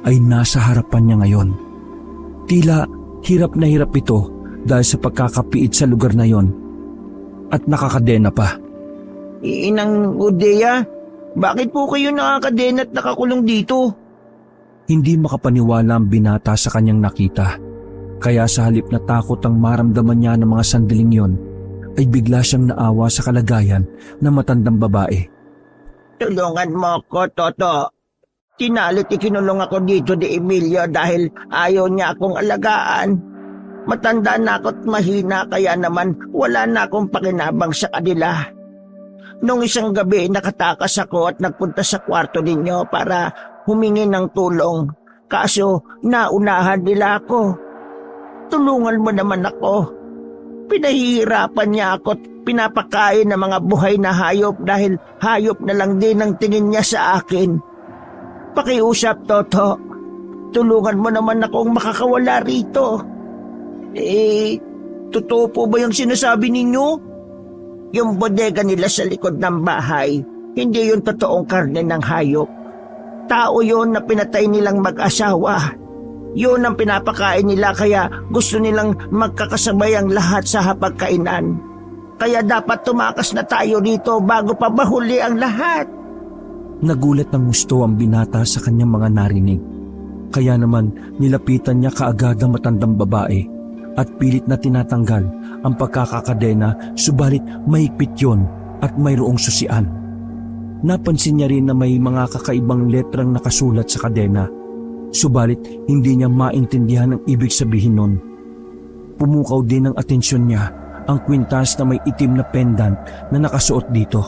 ay nasa harapan niya ngayon. Tila hirap na hirap ito dahil sa pagkakapiit sa lugar na yon at nakakadena pa. Inang Judea, bakit po kayo nakakadena at nakakulong dito? Hindi makapaniwala ang binata sa kanyang nakita. Kaya sa halip na takot ang maramdaman niya ng mga sandaling yon, ay bigla siyang naawa sa kalagayan ng matandang babae. Tulungan mo ko, Toto. Tinalit ikinulong ako dito ni Emilio dahil ayaw niya akong alagaan. Matanda na ako't mahina kaya naman wala na akong pakinabang sa kanila. Nung isang gabi nakatakas ako at nagpunta sa kwarto ninyo para humingi ng tulong. Kaso naunahan nila ako. Tulungan mo naman ako. Pinahihirapan niya ako at pinapakain ng mga buhay na hayop dahil hayop na lang din ang tingin niya sa akin. Pakiusap, Toto. Tulungan mo naman akong makakawala rito. Totoo po ba yung sinasabi ninyo? Yung bodega nila sa likod ng bahay, hindi yung totoong karne ng hayop. Tao yon na pinatay nilang mag-asawa. Yun ang pinapakain nila kaya gusto nilang magkakasabay ang lahat sa hapagkainan. Kaya dapat tumakas na tayo rito bago pa mahuli ang lahat. Nagulat ng gusto ang binata sa kanyang mga narinig. Kaya naman nilapitan niya kaagad ang matandang babae at pilit na tinatanggal ang pagkakakadena, subalit mahigpit yon at mayroong susian. Napansin niya rin na may mga kakaibang letrang nakasulat sa kadena, subalit hindi niya maintindihan ang ibig sabihin nun. Pumukaw din ang atensyon niya ang kwintas na may itim na pendant na nakasuot dito.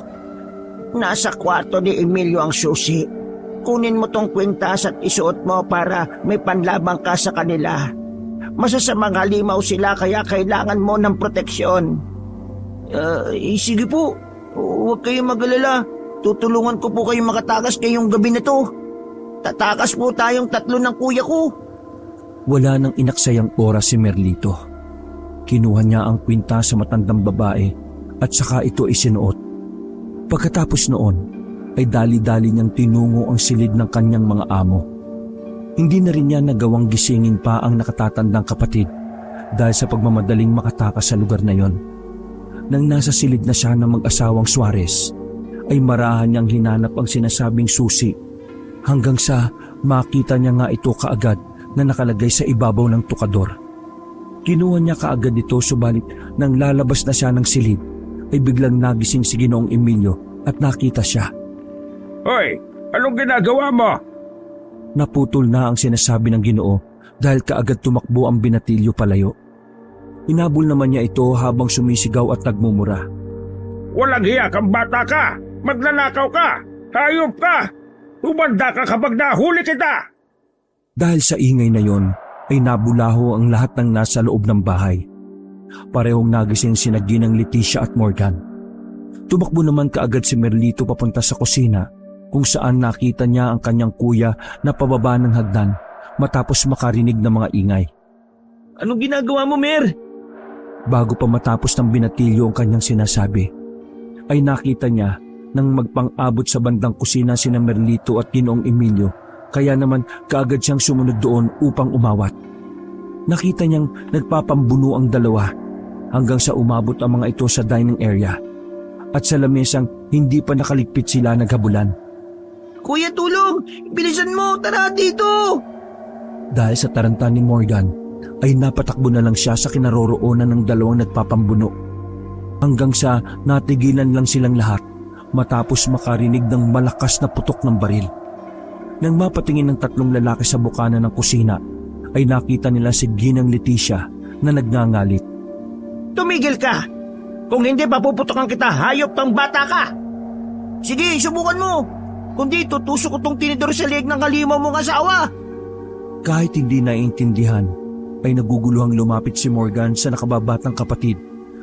Nasa kwarto ni Emilio ang susi. Kunin mo tong kwintas at isuot mo para may panlabang ka sa kanila. Masasamang halimaw sila kaya kailangan mo ng proteksyon. Sige po. Huwag kayong mag-alala. Tutulungan ko po kayong makatakas ngayong gabi na to. Tatakas po tayong 3 ng kuya ko. Wala nang inaksayang oras si Merlito. Kinuha niya ang kwintas sa matandang babae at saka ito isinuot. Pagkatapos noon ay dali-dali niyang tinungo ang silid ng kanyang mga amo. Hindi na rin niya nagawang gisingin pa ang nakatatandang kapatid dahil sa pagmamadaling makatakas sa lugar na yon. Nang nasa silid na siya ng mag-asawang Suarez, ay marahan niyang hinanap ang sinasabing susi hanggang sa makita niya nga ito kaagad na nakalagay sa ibabaw ng tukador. Kinuha niya kaagad ito subalit nang lalabas na siya ng silid ay biglang nagising si Ginoong Emilio at nakita siya. Hoy, anong ginagawa mo? Naputol na ang sinasabi ng Ginoo dahil kaagad tumakbo ang binatilyo palayo. Inabol naman niya ito habang sumisigaw at nagmumura. Walang hiya kang bata ka! Magnanakaw ka! Hayop ka! Umanda ka kapag nahuli kita! Dahil sa ingay na yon ay nabulaho ang lahat ng nasa loob ng bahay. Parehong nagising sina Ginang Leticia at Morgan. Tumakbo naman kaagad si Merlito papunta sa kusina kung saan nakita niya ang kanyang kuya na pababa ng hagdan matapos makarinig ng mga ingay. Anong ginagawa mo, Mer? Bago pa matapos ng binatilyo ang kanyang sinasabi, ay nakita niya nang magpang-abot sa bandang kusina sina Merlito at Ginoong Emilio, kaya naman kaagad siyang sumunod doon upang umawat. Nakita niyang nagpapambuno ang dalawa hanggang sa umabot ang mga ito sa dining area at sa lamesang hindi pa nakaligpit sila naghabulan. Kuya, tulong! Bilisan mo! Tara dito! Dahil sa taranta ni Morgan, ay napatakbo na lang siya sa kinaroroonan ng dalawang nagpapambuno hanggang sa natigilan lang silang lahat matapos makarinig ng malakas na putok ng baril. Nang mapatingin ng 3 lalaki sa bukana ng kusina, ay nakita nila si Ginang Leticia na nagngangalit. Tumigil ka! Kung hindi, papuputokan kita, hayop kang bata ka! Sige, subukan mo! Kundi tutusok ko tong tinidor sa leeg ng halimaw mong asawa! Kahit hindi naiintindihan, ay naguguluhang lumapit si Morgan sa nakababatang kapatid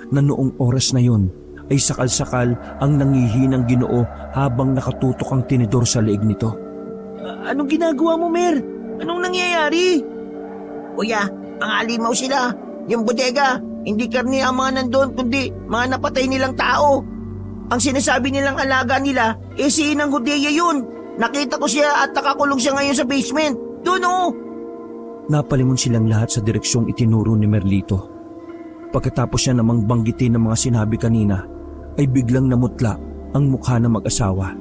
na noong oras na yon ay sakal-sakal ang nangihinang Ginoo habang nakatutok ang tinidor sa leeg nito. Anong ginagawa mo, Mer? Anong nangyayari? Kuya, ang halimaw sila. Yung bodega, hindi karni ang mga nandun kundi mga napatay nilang tao. Ang sinasabi nilang alaga nila, si Inang Hudeya yun. Nakita ko siya at nakakulong siya ngayon sa basement. Doon oh! Napalingon silang lahat sa direksyong itinuro ni Merlito. Pagkatapos siya namang banggitin ng mga sinabi kanina, ay biglang namutla ang mukha ng mag-asawa.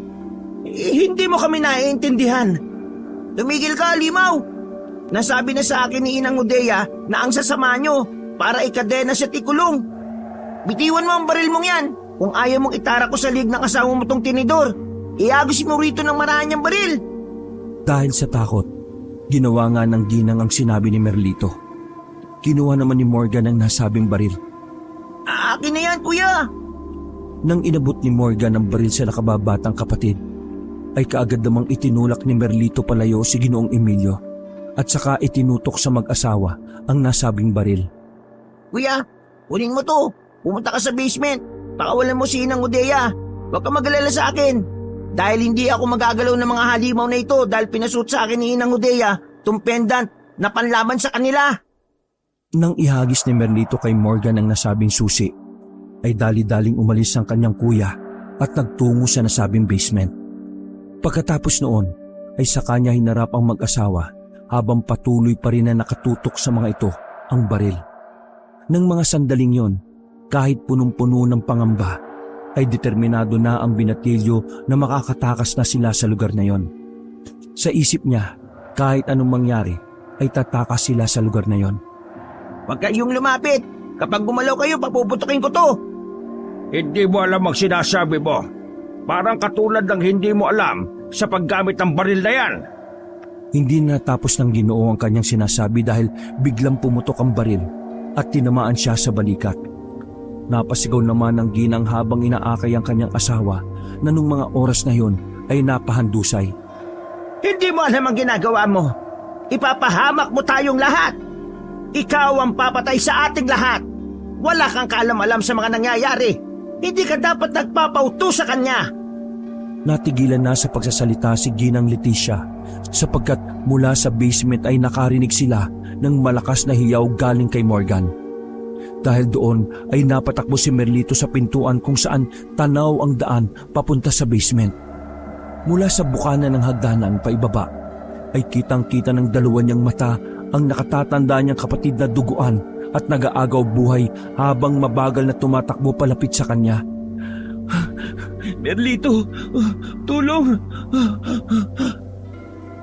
Hindi mo kami naiintindihan. Tumigil ka, halimaw! Nasabi na sa akin ni Inang Hudeya na ang sasama nyo para ikadena sa tikulong. Bitiwan mo ang baril mong yan. Kung ayaw mong itara ko sa liig ng asawa mo tong tinidor, iagos mo rito ng maraan niyang baril. Dahil sa takot, ginawa nga ng Ginang ang sinabi ni Merlito. Kinuha naman ni Morgan ang nasabing baril. Akin na yan, kuya! Nang inabot ni Morgan ang baril sa nakababatang kapatid, ay kaagad namang itinulak ni Merlito palayo si Ginoong Emilio at saka itinutok sa mag-asawa ang nasabing baril. Kuya, kunin mo to. Pumunta ka sa basement. Pakawalan mo si Inang Hudeya. Huwag ka mag-alala sa akin. Dahil hindi ako magagalaw ng mga halimaw na ito dahil pinasuot sa akin ni Inang Hudeya itong pendant na panlaban sa kanila. Nang ihagis ni Merlito kay Morgan ang nasabing susi, ay dali-daling umalis ang kanyang kuya at nagtungo sa nasabing basement. Pagkatapos noon ay sa kanya hinarap ang mag-asawa habang patuloy pa rin na nakatutok sa mga ito ang baril. Nang mga sandaling yon, kahit punong-puno ng pangamba, ay determinado na ang binatilyo na makakatakas na sila sa lugar na yon. Sa isip niya, kahit anong mangyari, ay tatakas sila sa lugar na yon. Huwag kayong lumapit. Kapag gumalaw kayo, papuputukin ko to. Hindi mo alam ang sinasabi mo. Parang katulad ng hindi mo alam sa paggamit ng baril na yan. Hindi natapos ng Ginoo ang kanyang sinasabi dahil biglang pumutok ang baril at tinamaan siya sa balikat. Napasigaw naman ng ginang habang inaakay ang kanyang asawa na nung mga oras na yon ay napahandusay. Hindi mo alam ang ginagawa mo. Ipapahamak mo tayong lahat. Ikaw ang papatay sa ating lahat. Wala kang kaalam-alam sa mga nangyayari. Hindi ka dapat nagpapauto sa kanya. Natigilan na sa pagsasalita si Ginang Leticia sapagkat mula sa basement ay nakarinig sila ng malakas na hiyaw galing kay Morgan. Dahil doon ay napatakbo si Merlito sa pintuan kung saan tanaw ang daan papunta sa basement. Mula sa bukana ng hagdanan paibaba ay kitang-kita ng dalawa niyang mata ang nakatatanda niyang kapatid na duguan at nag-aagaw buhay habang mabagal na tumatakbo palapit sa kanya. Merlito, tulong!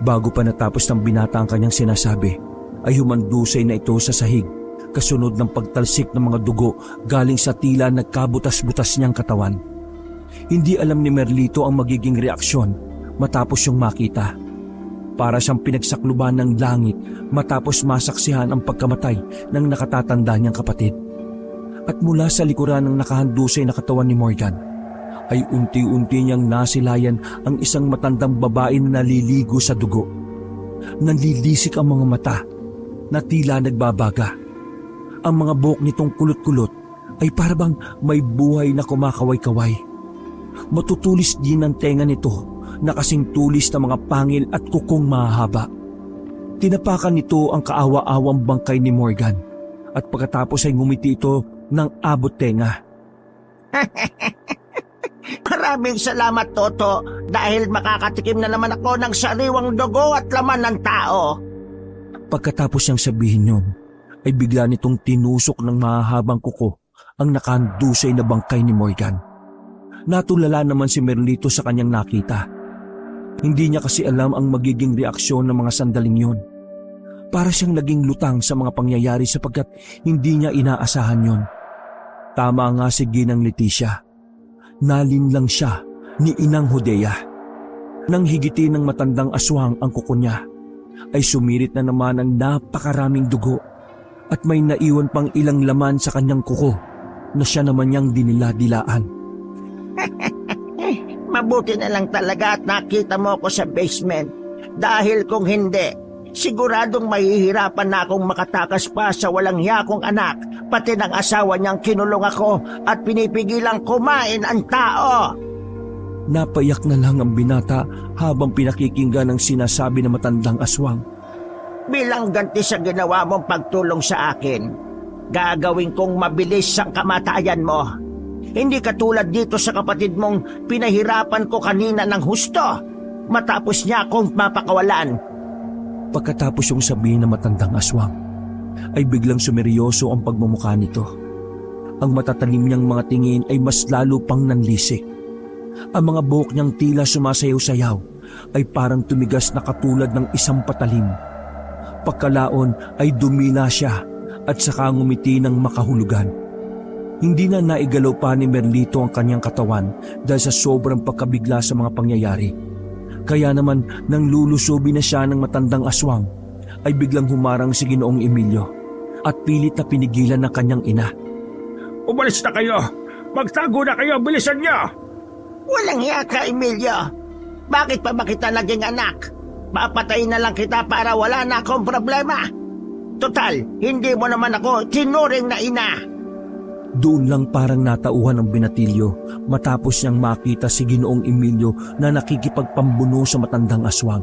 Bago pa natapos ng binata ang kanyang sinasabi, ay humandusay na ito sa sahig, kasunod ng pagtalsik ng mga dugo galing sa tila nagkabutas-butas niyang katawan. Hindi alam ni Merlito ang magiging reaksyon matapos yung makita. Para siyang pinagsakluban ng langit matapos masaksihan ang pagkamatay ng nakatatanda niyang kapatid. At mula sa likuran ng nakahandusay na katawan ni Morgan, ay unti-unti niyang nasilayan ang isang matandang babae na naliligo sa dugo. Nanlilisik ang mga mata na tila nagbabaga. Ang mga buhok nitong kulot-kulot ay parabang may buhay na kumakaway-kaway. Matutulis din ang tenga nito na kasing tulis ng mga pangil at kukong mahahaba. Tinapakan nito ang kaawa-awang bangkay ni Morgan at pagkatapos ay ngumiti ito ng abot tenga. Maraming salamat, Toto, dahil makakatikim na naman ako ng sariwang dugo at laman ng tao. Pagkatapos niyang sabihin yun, ay bigla nitong tinusok ng mahahabang kuko ang nakahandusay na bangkay ni Morgan. Natulala naman si Merlito sa kanyang nakita. Hindi niya kasi alam ang magiging reaksyon ng mga sandaling yun. Para siyang naging lutang sa mga pangyayari sapagkat hindi niya inaasahan yun. Tama nga si Ginang Leticia. Nalinlang siya ni Inang Hodea. Nang higiti ng matandang aswang ang kuko niya, ay sumirit na naman ang napakaraming dugo at may naiwan pang ilang laman sa kanyang kuko na siya naman niyang dinila-dilaan. Mabuti na lang talaga at nakita mo ako sa basement. Dahil kung hindi, siguradong mahihirapan na akong makatakas pa sa walang hiya kong anak, pati ng asawa niyang kinulong ako at pinipigilang kumain ang tao. Napayak na lang ang binata habang pinakikinggan ang sinasabi ng matandang aswang. Bilang ganti sa ginawa mong pagtulong sa akin, gagawin kong mabilis ang kamatayan mo. Hindi katulad dito sa kapatid mong pinahirapan ko kanina ng husto matapos niya akong mapakawalan. Pagkatapos yung sabihin ng matandang aswang, ay biglang sumeryoso ang pagmumukha nito. Ang matatalim niyang mga tingin ay mas lalo pang nanlisik. Ang mga buhok niyang tila sumasayaw-sayaw ay parang tumigas na katulad ng isang patalim. Pagkalaon ay dumila siya at saka ngumiti ng makahulugan. Hindi na naigalaw pa ni Merlito ang kanyang katawan dahil sa sobrang pagkabigla sa mga pangyayari. Kaya naman nang lulusobi na siya ng matandang aswang, ay biglang humarang si Ginoong Emilio at pilit na pinigilan ng kanyang ina. Umalis na kayo! Magtago na kayo! Bilisan niyo! Walang hiya ka, Emilio. Bakit pa ba kita naging anak? Papatayin na lang kita para wala na akong problema. Total, hindi mo naman ako tinuring na ina. Doon lang parang natauhan ang binatilyo matapos niyang makita si Ginoong Emilio na nakikipagpambuno sa matandang aswang.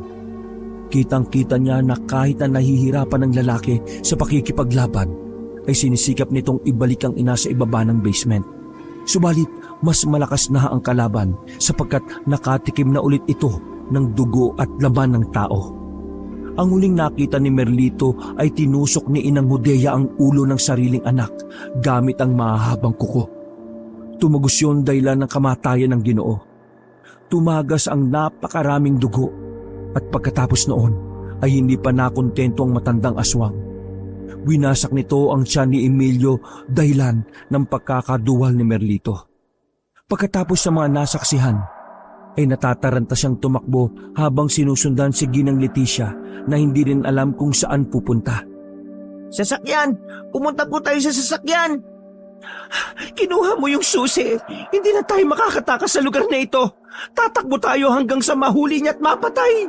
Kitang-kita niya na kahit na nahihirapan ang lalaki sa pakikipaglaban, ay sinisikap nitong ibalik ang ina sa ibaba ng basement. Subalit, mas malakas na ang kalaban sapagkat nakatikim na ulit ito ng dugo at laman ng tao. Ang huling nakita ni Merlito ay tinusok ni Inang Judea ang ulo ng sariling anak gamit ang mahahabang kuko. Tumagos yun dahilan ng kamatayan ng Ginoo. Tumagas ang napakaraming dugo at pagkatapos noon ay hindi pa nakontento ang matandang aswang. Winasak nito ang tiyan ni Emilio dahilan ng pagkakaduwal ni Merlito. Pagkatapos sa mga nasaksihan, ay natataranta siyang tumakbo habang sinusundan si Ginang Leticia na hindi rin alam kung saan pupunta. Sasakyan! Pumunta po tayo sa sasakyan! Kinuha mo yung susi. Hindi na tayo makakatakas sa lugar na ito. Tatakbo tayo hanggang sa mahuli niya at mapatay.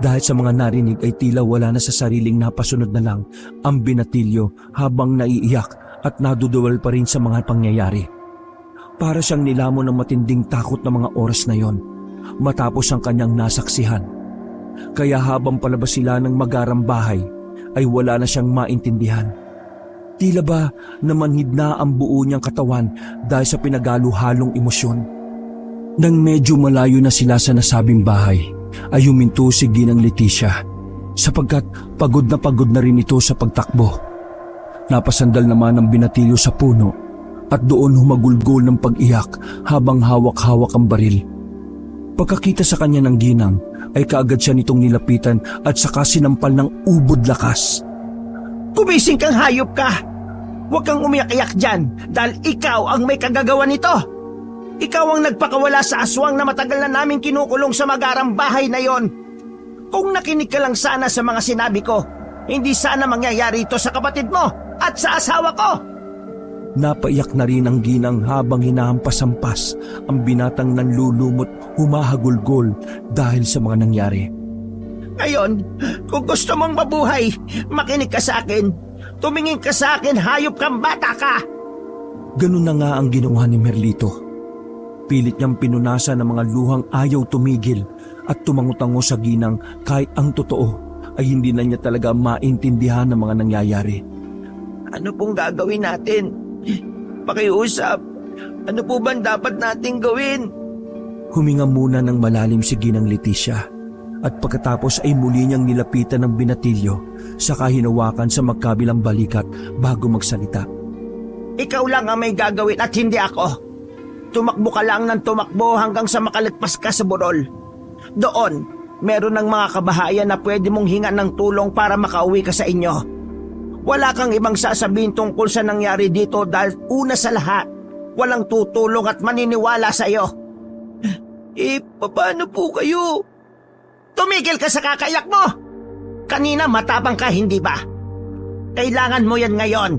Dahil sa mga narinig ay tila wala na sa sariling napasunod na lang ang binatilyo habang naiiyak at naduduwal pa rin sa mga pangyayari. Para siyang nilamon ng matinding takot na mga oras na yon matapos ang kanyang nasaksihan. Kaya habang palabas sila ng magarang bahay ay wala na siyang maintindihan. Tila ba namanhid na ang buo niyang katawan dahil sa pinagalo-halong emosyon. Nang medyo malayo na sila sa nasabing bahay ay huminto si Ginang Leticia sapagkat pagod na rin ito sa pagtakbo. Napasandal naman ang binatilyo sa puno at doon humagulgol ng pag-iyak habang hawak-hawak ang baril. Pagkakita sa kanya ng ginang ay kaagad siya nitong nilapitan at saka sinampal ng ubod lakas. Kumising kang hayop ka! Huwag kang umiyak-iyak dyan dahil ikaw ang may kagagawa nito! Ikaw ang nagpakawala sa aswang na matagal na namin kinukulong sa magarang bahay na yon. Kung nakinig ka lang sana sa mga sinabi ko, hindi sana mangyayari ito sa kapatid mo at sa asawa ko! Napaiyak na rin ang ginang habang hinahampas-hampas ang binatang nanlulumot humahagulgol dahil sa mga nangyari. Ngayon, kung gusto mong mabuhay, makinig ka sa akin. Tumingin ka sa akin, hayop kang bata ka! Ganun na nga ang ginawa ni Merlito. Pilit niyang pinunasan ng mga luhang ayaw tumigil at tumango-tango sa ginang kahit ang totoo ay hindi na niya talaga maintindihan ng mga nangyayari. Ano pong gagawin natin? Pakiusap. Ano po ba dapat nating gawin? Huminga muna ng malalim si Ginang Leticia at pagkatapos ay muli niyang nilapitan ng binatilyo saka hinawakan sa magkabilang balikat bago magsalita. Ikaw lang ang may gagawin at hindi ako. Tumakbo ka lang ng tumakbo hanggang sa makalagpas ka sa burol. Doon, meron ng mga kabahayan na pwede mong hingan ng tulong para makauwi ka sa inyo. Wala kang ibang sasabihin tungkol sa nangyari dito dahil una sa lahat, walang tutulong at maniniwala sa iyo. Paano po kayo? Tumigil ka sa kakayak mo! Kanina matapang ka, hindi ba? Kailangan mo yan ngayon.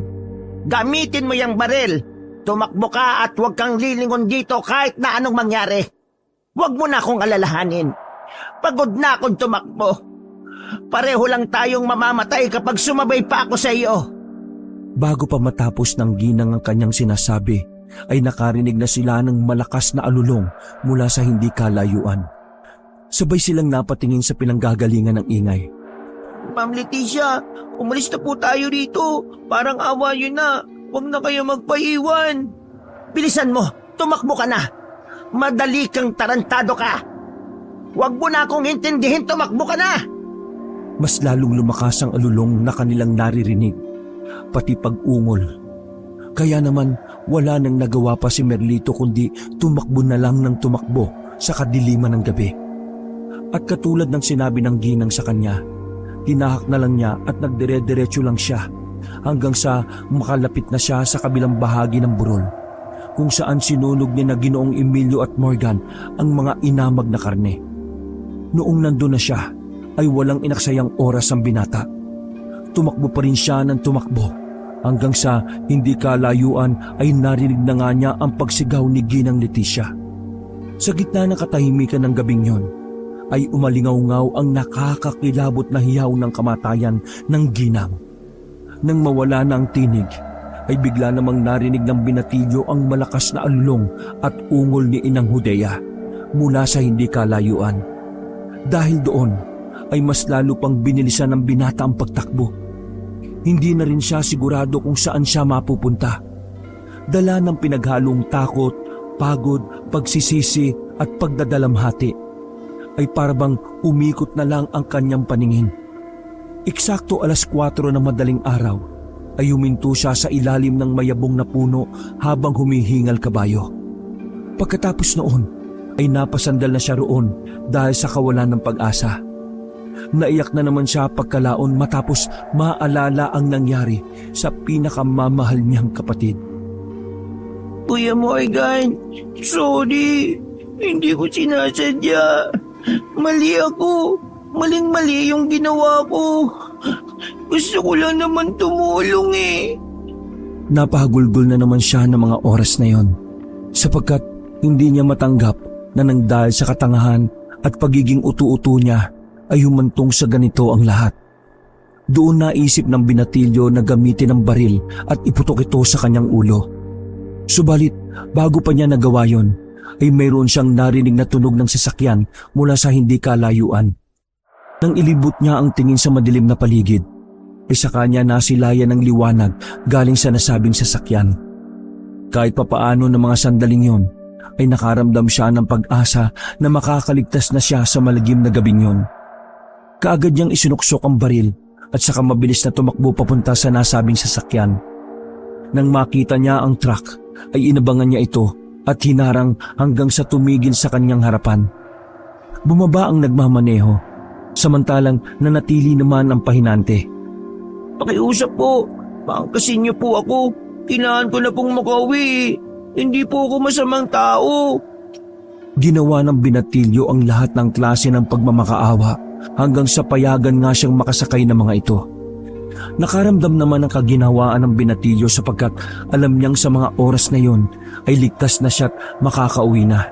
Gamitin mo yung baril. Tumakbo ka at huwag kang lilingon dito kahit na anong mangyari. Huwag mo na akong alalahanin. Pagod na akong tumakbo. Pareho lang tayong mamamatay kapag sumabay pa ako sa iyo. Bago pa matapos ng ginang ang kanyang sinasabi, ay nakarinig na sila ng malakas na alulong mula sa hindi kalayuan. Sabay silang napatingin sa pinanggagalingan ng ingay. Ma'am Leticia, umalis na po tayo rito. Parang awa yun na. Huwag na kayo magpaiwan. Bilisan mo, tumakbo ka na. Madali kang tarantado ka. Huwag mo na akong intindihin, tumakbo ka na. Mas lalong lumakas ang alulong na kanilang naririnig, pati pag-ungol. Kaya naman wala nang nagawa pa si Merlito kundi tumakbo na lang ng tumakbo sa kadiliman ng gabi. At katulad ng sinabi ng ginang sa kanya, tinahak na lang niya at nagdire-diretso lang siya hanggang sa makalapit na siya sa kabilang bahagi ng burol, kung saan sinunog ni na Ginoong Emilio at Morgan ang mga inamag na karne. Noong nandun na siya, ay walang inaksayang oras ang binata. Tumakbo pa rin siya ng tumakbo hanggang sa hindi kalayuan ay narinig na nga niya ang pagsigaw ni Ginang Leticia. Sa gitna ng katahimikan ng gabing yon, ay umalingaw-ngaw ang nakakakilabot na hiyaw ng kamatayan ng ginang. Nang mawala na ang tinig, ay bigla namang narinig ng binatilyo ang malakas na alulong at ungol ni Inang Judea mula sa hindi kalayuan. Dahil doon, ay mas lalo pang binilisan ng binata ang pagtakbo. Hindi na rin siya sigurado kung saan siya mapupunta. Dala ng pinaghalong takot, pagod, pagsisisi at pagdadalamhati, ay parabang umikot na lang ang kanyang paningin Eksakto 4:00 ng madaling araw ay huminto siya sa ilalim ng mayabong na puno habang humihingal kabayo. Pagkatapos noon ay napasandal na siya roon dahil sa kawalan ng pag-asa. Naiyak na naman siya pagkalaon matapos maalala ang nangyari sa pinakamamahal niyang kapatid. Kuya Morgan, sorry. Hindi ko sinasadya. Mali ako. Maling-mali yung ginawa ko. Gusto ko lang naman tumulong eh. Napahagulgol na naman siya ng mga oras na yon sapagkat hindi niya matanggap na nang dahil sa katangahan at pagiging utu-utu niya ay humantong sa ganito ang lahat. Doon naisip ng binatilyo na gamitin ang baril at iputok ito sa kanyang ulo. Subalit bago pa niya nagawa yon ay mayroon siyang narinig na tunog ng sasakyan mula sa hindi kalayuan. Nang ilibot niya ang tingin sa madilim na paligid, ay sa kanya nasilayan ng liwanag galing sa nasabing sasakyan. Kahit papaano ng mga sandaling yon, ay nakaramdam siya ng pag-asa na makakaligtas na siya sa malagim na gabing yon. Kaagad niyang isinuksok ang baril at saka mabilis na tumakbo papunta sa nasabing sasakyan. Nang makita niya ang truck, ay inabangan niya ito at hinarang hanggang sa tumigil sa kanyang harapan. Bumaba ang nagmamaneho, samantalang nanatili naman ang pahinante. Pakiusap po. Pangkasin niyo po ako. Kailangan ko na pong makauwi. Hindi po ako masamang tao. Ginawa ng binatilyo ang lahat ng klase ng pagmamakaawa hanggang sa payagan nga siyang makasakay ng mga ito. Nakaramdam naman ang kaginhawaan ng binatilyo sapagkat alam niyang sa mga oras na yon ay ligtas na siya't makakauwi na.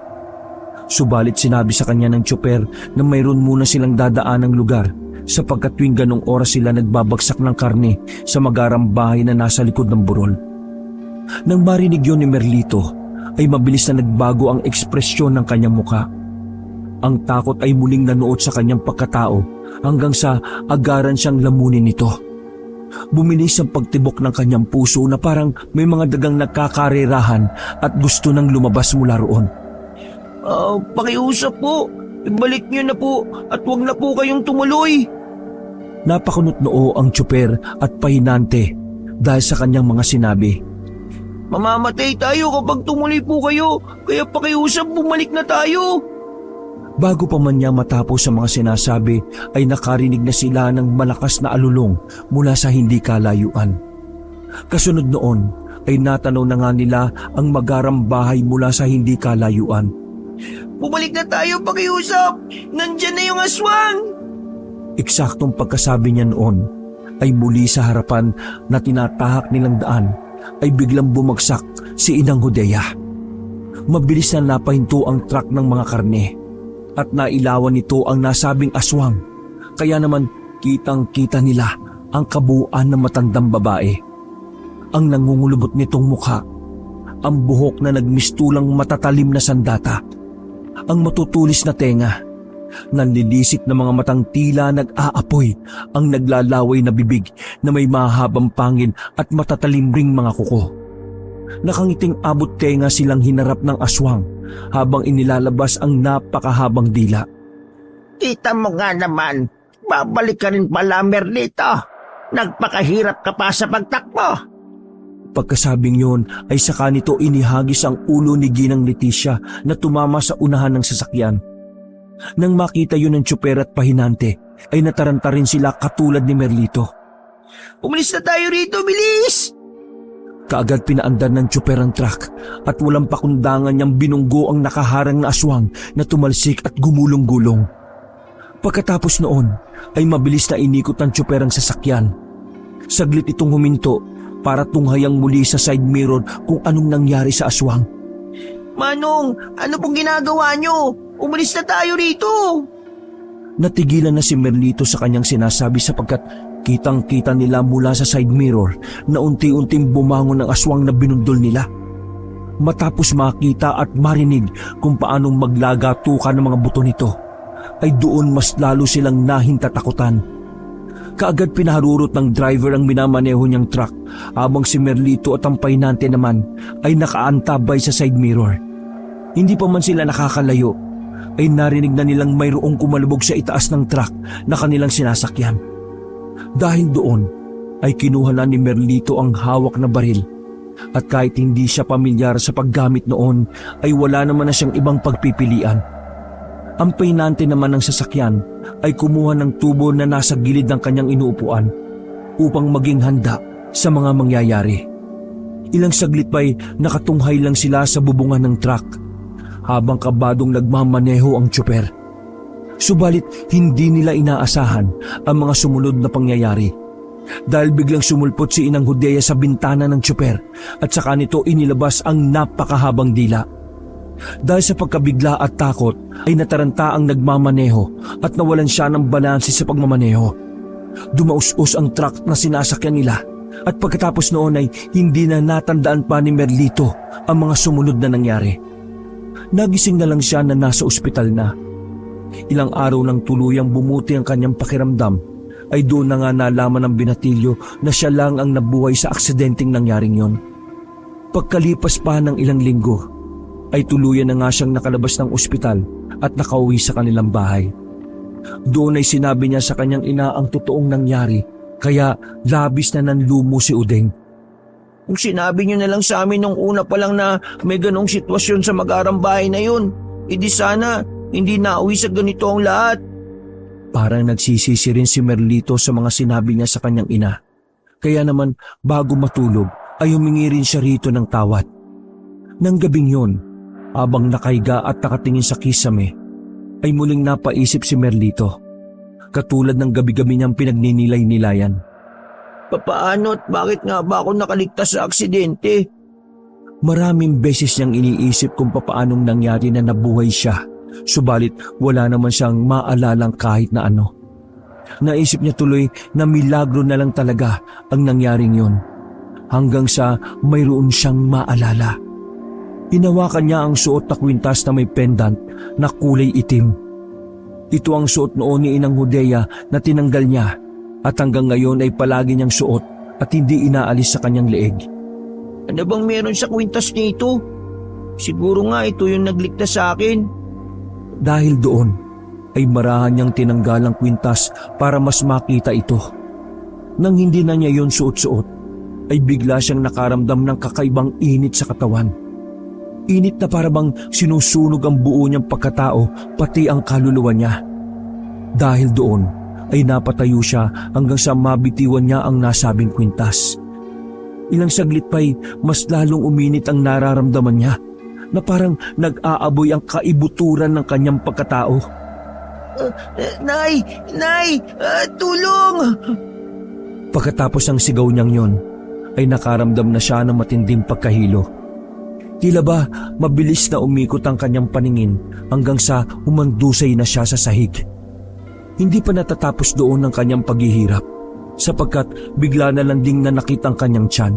Subalit sinabi sa kanya ng tsoper na mayroon muna silang dadaanang lugar sapagkat tuwing ganong oras sila nagbabagsak ng karne sa magarang bahay na nasa likod ng burol. Nang marinig yun ni Merlito, ay mabilis na nagbago ang ekspresyon ng kanyang muka. Ang takot ay muling nanuot sa kanyang pagkatao hanggang sa agaran siyang lamunin nito. Bumilis ang pagtibok ng kanyang puso na parang may mga dagang nagkakarerahan at gusto nang lumabas mula roon. Pakiusap po. Ibalik niyo na po at huwag na po kayong tumuloy. Napakunot noo ang tsoper at pahinante dahil sa kanyang mga sinabi. Mamamatay tayo kapag tumuloy po kayo, kaya pakiusap bumalik na tayo. Bago pa man niya matapos sa mga sinasabi ay nakarinig na sila ng malakas na alulong mula sa hindi kalayuan. Kasunod noon ay natanaw na nga nila ang magarang bahay mula sa hindi kalayuan. Bumalik na tayo, pakiusap! Nandyan na yung aswang! Eksaktong pagkasabi niya noon ay muli sa harapan na tinatahak nilang daan ay biglang bumagsak si Inang Hodea. Mabilis na napahinto ang truck ng mga karne at nailawan nito ang nasabing aswang, kaya naman kitang-kita nila ang kabuuan ng matandang babae. Ang nangungulubot nitong mukha, ang buhok na nagmistulang matatalim na sandata, ang matutulis na tenga, nanlilisik na mga matang tila nag-aapoy, ang naglalaway na bibig na may mahabang pangil at matatalim ring mga kuko. Nakangiting abot tenga silang hinarap ng aswang habang inilalabas ang napakahabang dila. Kita mo nga naman, babalik ka rin pala, Merlito. Nagpakahirap ka pa sa pagtakbo. Pagkasabing yon ay saka nito inihagis ang ulo ni Ginang Leticia na tumama sa unahan ng sasakyan. Nang makita yun ng tsoper at pahinante, ay nataranta rin sila katulad ni Merlito. Umalis na tayo rito, bilis! Kaagad pinaandar ng tsoper ang truck at walang pakundangan niyang binunggo ang nakaharang na aswang na tumalsik at gumulong-gulong. Pagkatapos noon ay mabilis na inikot ng tsoper ang sasakyan. Saglit itong huminto para tunghayang muli sa side mirror kung anong nangyari sa aswang. Manong, ano pong ginagawa niyo? Umalis na tayo rito! Natigilan na si Merlito sa kanyang sinasabi sapagkat kitang-kita nila mula sa side mirror na unti-unting bumangon ang aswang na binundol nila. Matapos makita at marinig kung paanong maglagatukan ng mga buto nito, ay doon mas lalo silang nahintatakutan. Kaagad pinaharurot ng driver ang minamaneho niyang truck habang si Merlito at ang pahinante naman ay nakaantabay sa side mirror. Hindi pa man sila nakakalayo ay narinig na nilang mayroong kumalubog sa itaas ng truck na kanilang sinasakyan. Dahil doon ay kinuha na ni Merlito ang hawak na baril. At kahit hindi siya pamilyar sa paggamit noon ay wala naman na siyang ibang pagpipilian. Ang pahinante naman ng sasakyan ay kumuha ng tubo na nasa gilid ng kanyang inuupuan upang maging handa sa mga mangyayari. Ilang saglit pa'y nakatunghay lang sila sa bubungan ng truck habang kabadong nagmamaneho ang tsuper. Subalit hindi nila inaasahan ang mga sumunod na pangyayari dahil biglang sumulpot si Inang Hudea sa bintana ng tsuper at saka nito inilabas ang napakahabang dila. Dahil sa pagkabigla at takot ay nataranta ang nagmamaneho at nawalan siya ng balanse sa pagmamaneho. Dumaus-us ang truck na sinasakyan nila at pagkatapos noon ay hindi na natandaan pa ni Merlito ang mga sumunod na nangyari. Nagising na lang siya na nasa ospital na. Ilang araw nang tuluyang bumuti ang kanyang pakiramdam ay doon na nga nalaman ng binatilyo na siya lang ang nabuhay sa aksidenteng nangyaring yon. Pagkalipas pa ng ilang linggo ay tuluyan na nga siyang nakalabas ng ospital at nakauwi sa kanilang bahay. Doon ay sinabi niya sa kanyang ina ang totoong nangyari kaya labis na nanlumo si Udeng. Kung sinabi niyo na lang sa amin nung una pa lang na may ganong sitwasyon sa mag-arang bahay na yun, edi sana hindi nauwi sa ganito ang lahat. Parang nagsisisi rin si Merlito sa mga sinabi niya sa kanyang ina. Kaya naman bago matulog ay humingi rin siya rito ng tawad. Nang gabing yon, habang nakahiga at nakatingin sa kisame, ay muling napaisip si Merlito. Katulad ng gabi-gabi niyang pinagninilay-nilayan. Papaano at bakit nga ba ako nakaligtas sa aksidente? Maraming beses niyang iniisip kung papaanong nangyari na nabuhay siya. Subalit wala naman siyang maalalang kahit na ano. Naisip niya tuloy na milagro na lang talaga ang nangyaring yon. Hanggang sa mayroon siyang maalala. Hinawakan niya ang suot na kwintas na may pendant na kulay itim. Ito ang suot noon ni Inang Hudea na tinanggal niya at hanggang ngayon ay palagi niyang suot at hindi inaalis sa kanyang leeg. Ano bang meron sa kwintas nito? Siguro nga ito yung nagligtas sa akin. Dahil doon ay marahan niyang tinanggal ang kwintas para mas makita ito. Nang hindi na niya yon suot-suot, ay bigla siyang nakaramdam ng kakaibang init sa katawan. Init na parabang sinusunog ang buo niyang pagkatao pati ang kaluluwa niya. Dahil doon ay napatayo siya hanggang sa mabitiwan niya ang nasabing kwintas. Ilang saglit pa'y mas lalong uminit ang nararamdaman niya na parang nag-aaboy ang kaibuturan ng kanyang pagkatao. Nay! Nay! Tulong! Pagkatapos ng sigaw niyang yon, ay nakaramdam na siya ng matinding pagkahilo. Tila ba mabilis na umikot ang kanyang paningin hanggang sa umandusay na siya sa sahig. Hindi pa natatapos doon ang kanyang paghihirap sapagkat bigla na landing na nakita ang kanyang tiyan.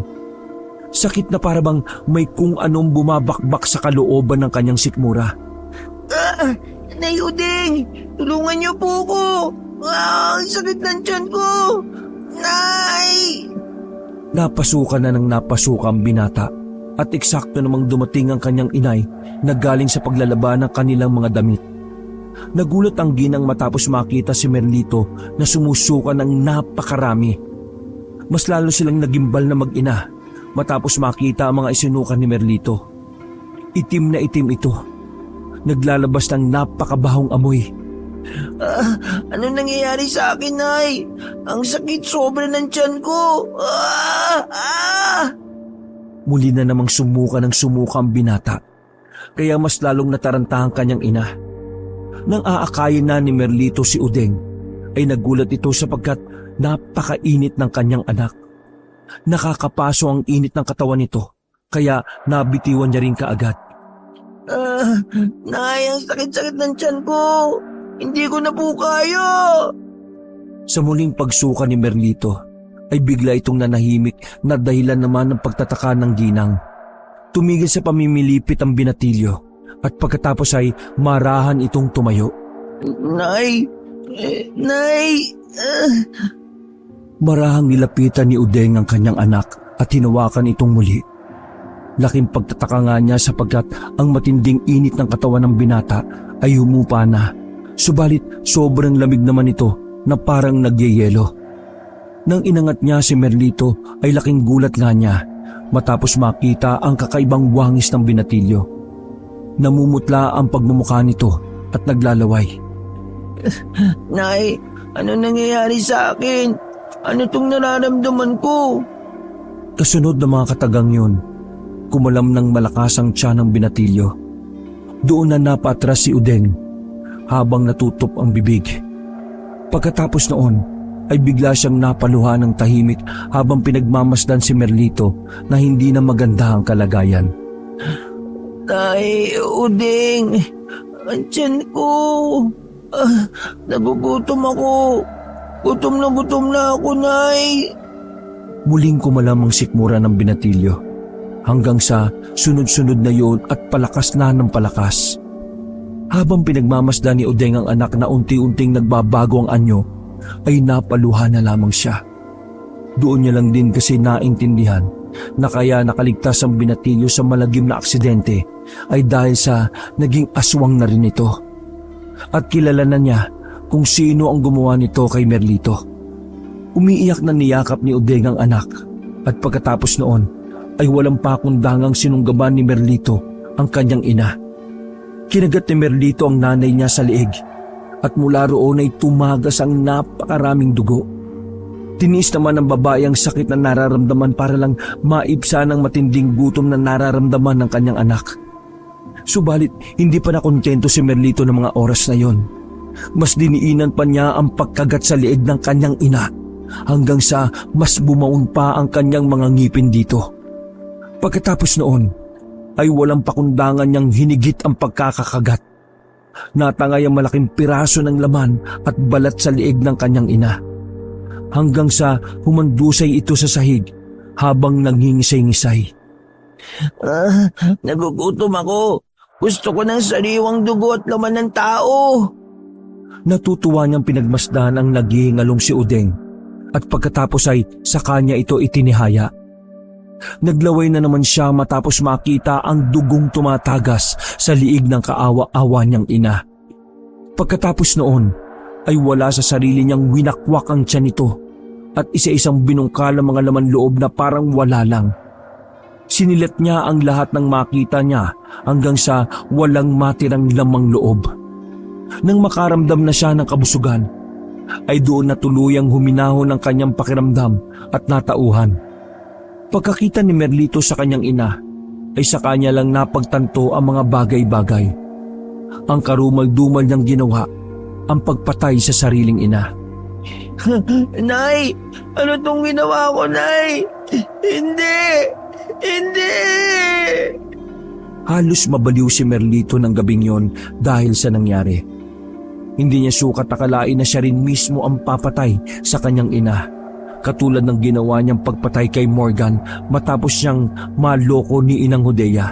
Sakit na parabang may kung anong bumabakbak sa kalooban ng kanyang sikmura. Nay Udeng! Tulungan niyo po ko! Ang sakit ng tiyan ko! Nay! Napasukan na ng napasukan ang binata at eksakto namang dumating ang kanyang inay na galing sa paglalaba ng kanilang mga damit. Nagulat ang ginang matapos makita si Merlito na sumusuka ng napakarami. Mas lalo silang nagimbal na mag-ina matapos makita ang mga isinukan ni Merlito. Itim na itim ito. Naglalabas ng napakabahong amoy. Ano nangyayari sa akin, Nay? Ang sakit sobra ng tiyan ko. Muli na namang sumuka ang binata. Kaya mas lalong nataranta ang kanyang ina. Nang aakayin na ni Merlito si Udeng, ay nagulat ito sapagkat napakainit ng kanyang anak. Nakakapaso ang init ng katawan nito, kaya nabitiwan niya rin kaagad. Nay, ang sakit-sakit ng tiyan ko. Hindi ko na po kaya. Sa muling pagsuka ni Merlito, ay bigla itong nanahimik na dahilan naman ng pagtataka ng ginang. Tumigil sa pamimilipit ang binatilyo at pagkatapos ay marahan itong tumayo. Nay! Nay! Marahang nilapitan ni Udeng ang kanyang anak at hinawakan itong muli. Laking pagtataka nga niya sapagkat ang matinding init ng katawan ng binata ay humupa na. Subalit sobrang lamig naman ito na parang nagyeyelo. Nang inangat niya si Merlito ay laking gulat nga niya matapos makita ang kakaibang wangis ng binatilyo. Namumutla ang pagmumukha nito at naglalaway. Nay, ano nangyayari sa akin? Ano tong nararamdaman ko? Kasunod ng mga katagang yun, kumalam ng malakas ang tiyan ng binatilyo. Doon na napatras si Udeng habang natutup ang bibig. Pagkatapos noon ay bigla siyang napaluha ng tahimik habang pinagmamasdan si Merlito na hindi na maganda ang kalagayan. Nay, Udeng, ang tiyan ko. Nagugutom ako. Gutom na ako, Nay. Muling kumalam ang sikmura ng binatilyo hanggang sa sunod-sunod na yun at palakas na ng palakas. Habang pinagmamasdan ni Udeng ang anak na unti-unting nagbabago ang anyo, ay napaluha na lamang siya. Doon niya lang din kasi naintindihan na kaya nakaligtas ang binatilyo sa malagim na aksidente ay dahil sa naging aswang na rin ito. At kilala na niya kung sino ang gumawa nito kay Merlito. Umiiyak na niyakap ni Udeng ang anak at pagkatapos noon ay walang pakundangang sinunggaban ni Merlito ang kanyang ina. Kinagat ni Merlito ang nanay niya sa liig at mula roon ay tumagas ang napakaraming dugo. Tiniis naman ng babae ang sakit na nararamdaman para lang maibsan ang matinding gutom na nararamdaman ng kanyang anak. Subalit hindi pa nakontento si Merlito ng mga oras na yon. Mas diniinan pa niya ang pagkagat sa liig ng kanyang ina hanggang sa mas bumaon pa ang kanyang mga ngipin dito. Pagkatapos noon ay walang pakundangan niyang hinigit ang pagkakakagat. Natangay ang malaking piraso ng laman at balat sa liig ng kanyang ina hanggang sa humandusay ito sa sahig habang nangingisay-ngisay. Nagugutom ako. Gusto ko ng sariwang dugo at laman ng tao. Natutuwa niyang pinagmasdan ang naghihingalong si Udeng at pagkatapos ay sa kanya ito itinihaya. Naglaway na naman siya matapos makita ang dugong tumatagas sa liig ng kaawa-awa niyang ina. Pagkatapos noon ay wala sa sarili niyang winakwak ang tiyan nito at isa-isang binungkal ang mga laman loob na parang wala lang. Sinilat niya ang lahat ng makita niya hanggang sa walang matirang lamang loob. Nang makaramdam na siya ng kabusugan, ay doon na tuluyang huminahon ang kanyang pakiramdam at natauhan. Pagkakita ni Merlito sa kanyang ina, ay sa kanya lang napagtanto ang mga bagay-bagay. Ang karumal-dumal niyang ginawa, ang pagpatay sa sariling ina. Nay, ano tong ginawa ko, Nay? Hindi! Hindi! Halos mabaliw si Merlito ng gabing yon dahil sa nangyari. Hindi niya sukat akalain na siya rin mismo ang papatay sa kanyang ina, katulad ng ginawa niyang pagpatay kay Morgan matapos siyang maloko ni Inang Hudea.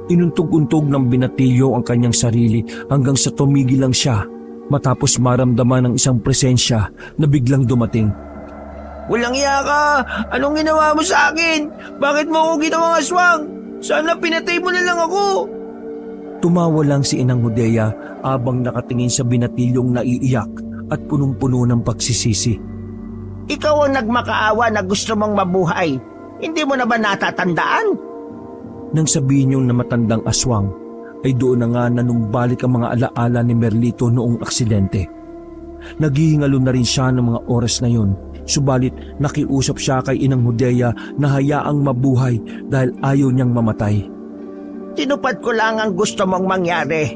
Inuntog-untog ng binatilyo ang kanyang sarili hanggang sa tumigil lang siya matapos maramdaman ng isang presensya na biglang dumating. Walang iya ka! Anong ginawa mo sa akin? Bakit mo ako ginawang aswang? Sana pinatay mo na lang ako! Tumawa lang si Inang Hudea habang nakatingin sa binatilyong naiiyak at punong-puno ng pagsisisi. Ikaw ang nagmakaawa na gusto mong mabuhay. Hindi mo na ba natatandaan? Nang sabihin niyong na matandang aswang, ay doon na nga nanumbalik ang mga alaala ni Merlito noong aksidente. Naghihingalo na rin siya ng mga oras na yun, subalit nakiusap siya kay Inang Hudea na hayaang mabuhay dahil ayaw niyang mamatay. Tinupad ko lang ang gusto mong mangyari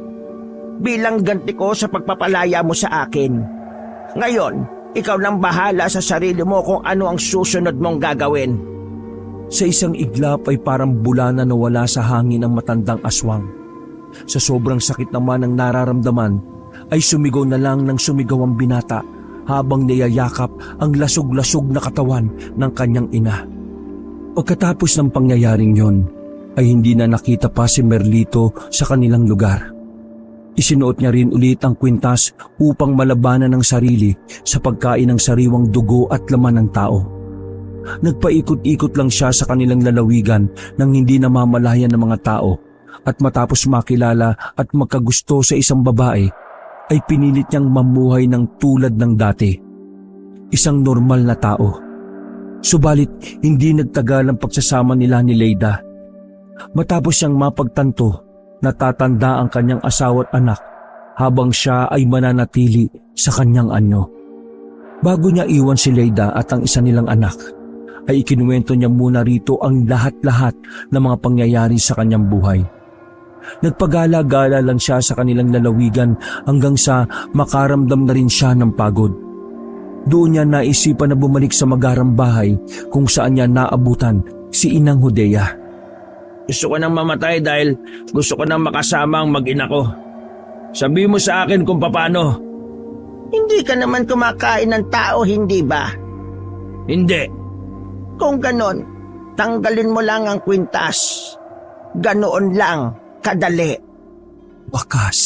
bilang ganti ko sa pagpapalaya mo sa akin. Ngayon, ikaw nang bahala sa sarili mo kung ano ang susunod mong gagawin. Sa isang iglap ay parang bula na nawala sa hangin ang matandang aswang. Sa sobrang sakit naman ng nararamdaman, ay sumigaw na lang ng sumigaw ang binata habang niyayakap ang lasog-lasog na katawan ng kanyang ina. Pagkatapos ng pangyayaring yon, ay hindi na nakita pa si Merlito sa kanilang lugar. Isinuot niya rin ulit ang kwintas upang malabanan ng sarili sa pagkain ng sariwang dugo at laman ng tao. Nagpaikot-ikot lang siya sa kanilang lalawigan nang hindi namamalayan ng mga tao at matapos makilala at magkagusto sa isang babae, ay pinilit niyang mamuhay ng tulad ng dati. isang normal na tao. Subalit hindi nagtagal ang pagsasama nila ni Leida. Matapos siyang mapagtanto, natatanda ang kanyang asawa at anak habang siya ay mananatili sa kanyang anyo. Bago niya iwan si Leida at ang isa nilang anak, ay ikinuwento niya muna rito ang lahat-lahat ng mga pangyayari sa kanyang buhay. Nagpagala-gala lang siya sa kanilang lalawigan hanggang sa makaramdam na rin siya ng pagod. Doon niya naisipan na bumalik sa magarang bahay kung saan niya naabutan si Inang Hudea. Gusto ko nang mamatay dahil gusto ko nang makasama ang mag-ina ko. Sabi mo sa akin kung paano. Hindi ka naman kumakain ng tao, hindi ba? Hindi. Kung ganon, tanggalin mo lang ang kwintas. Ganoon lang, kadali. Wakas,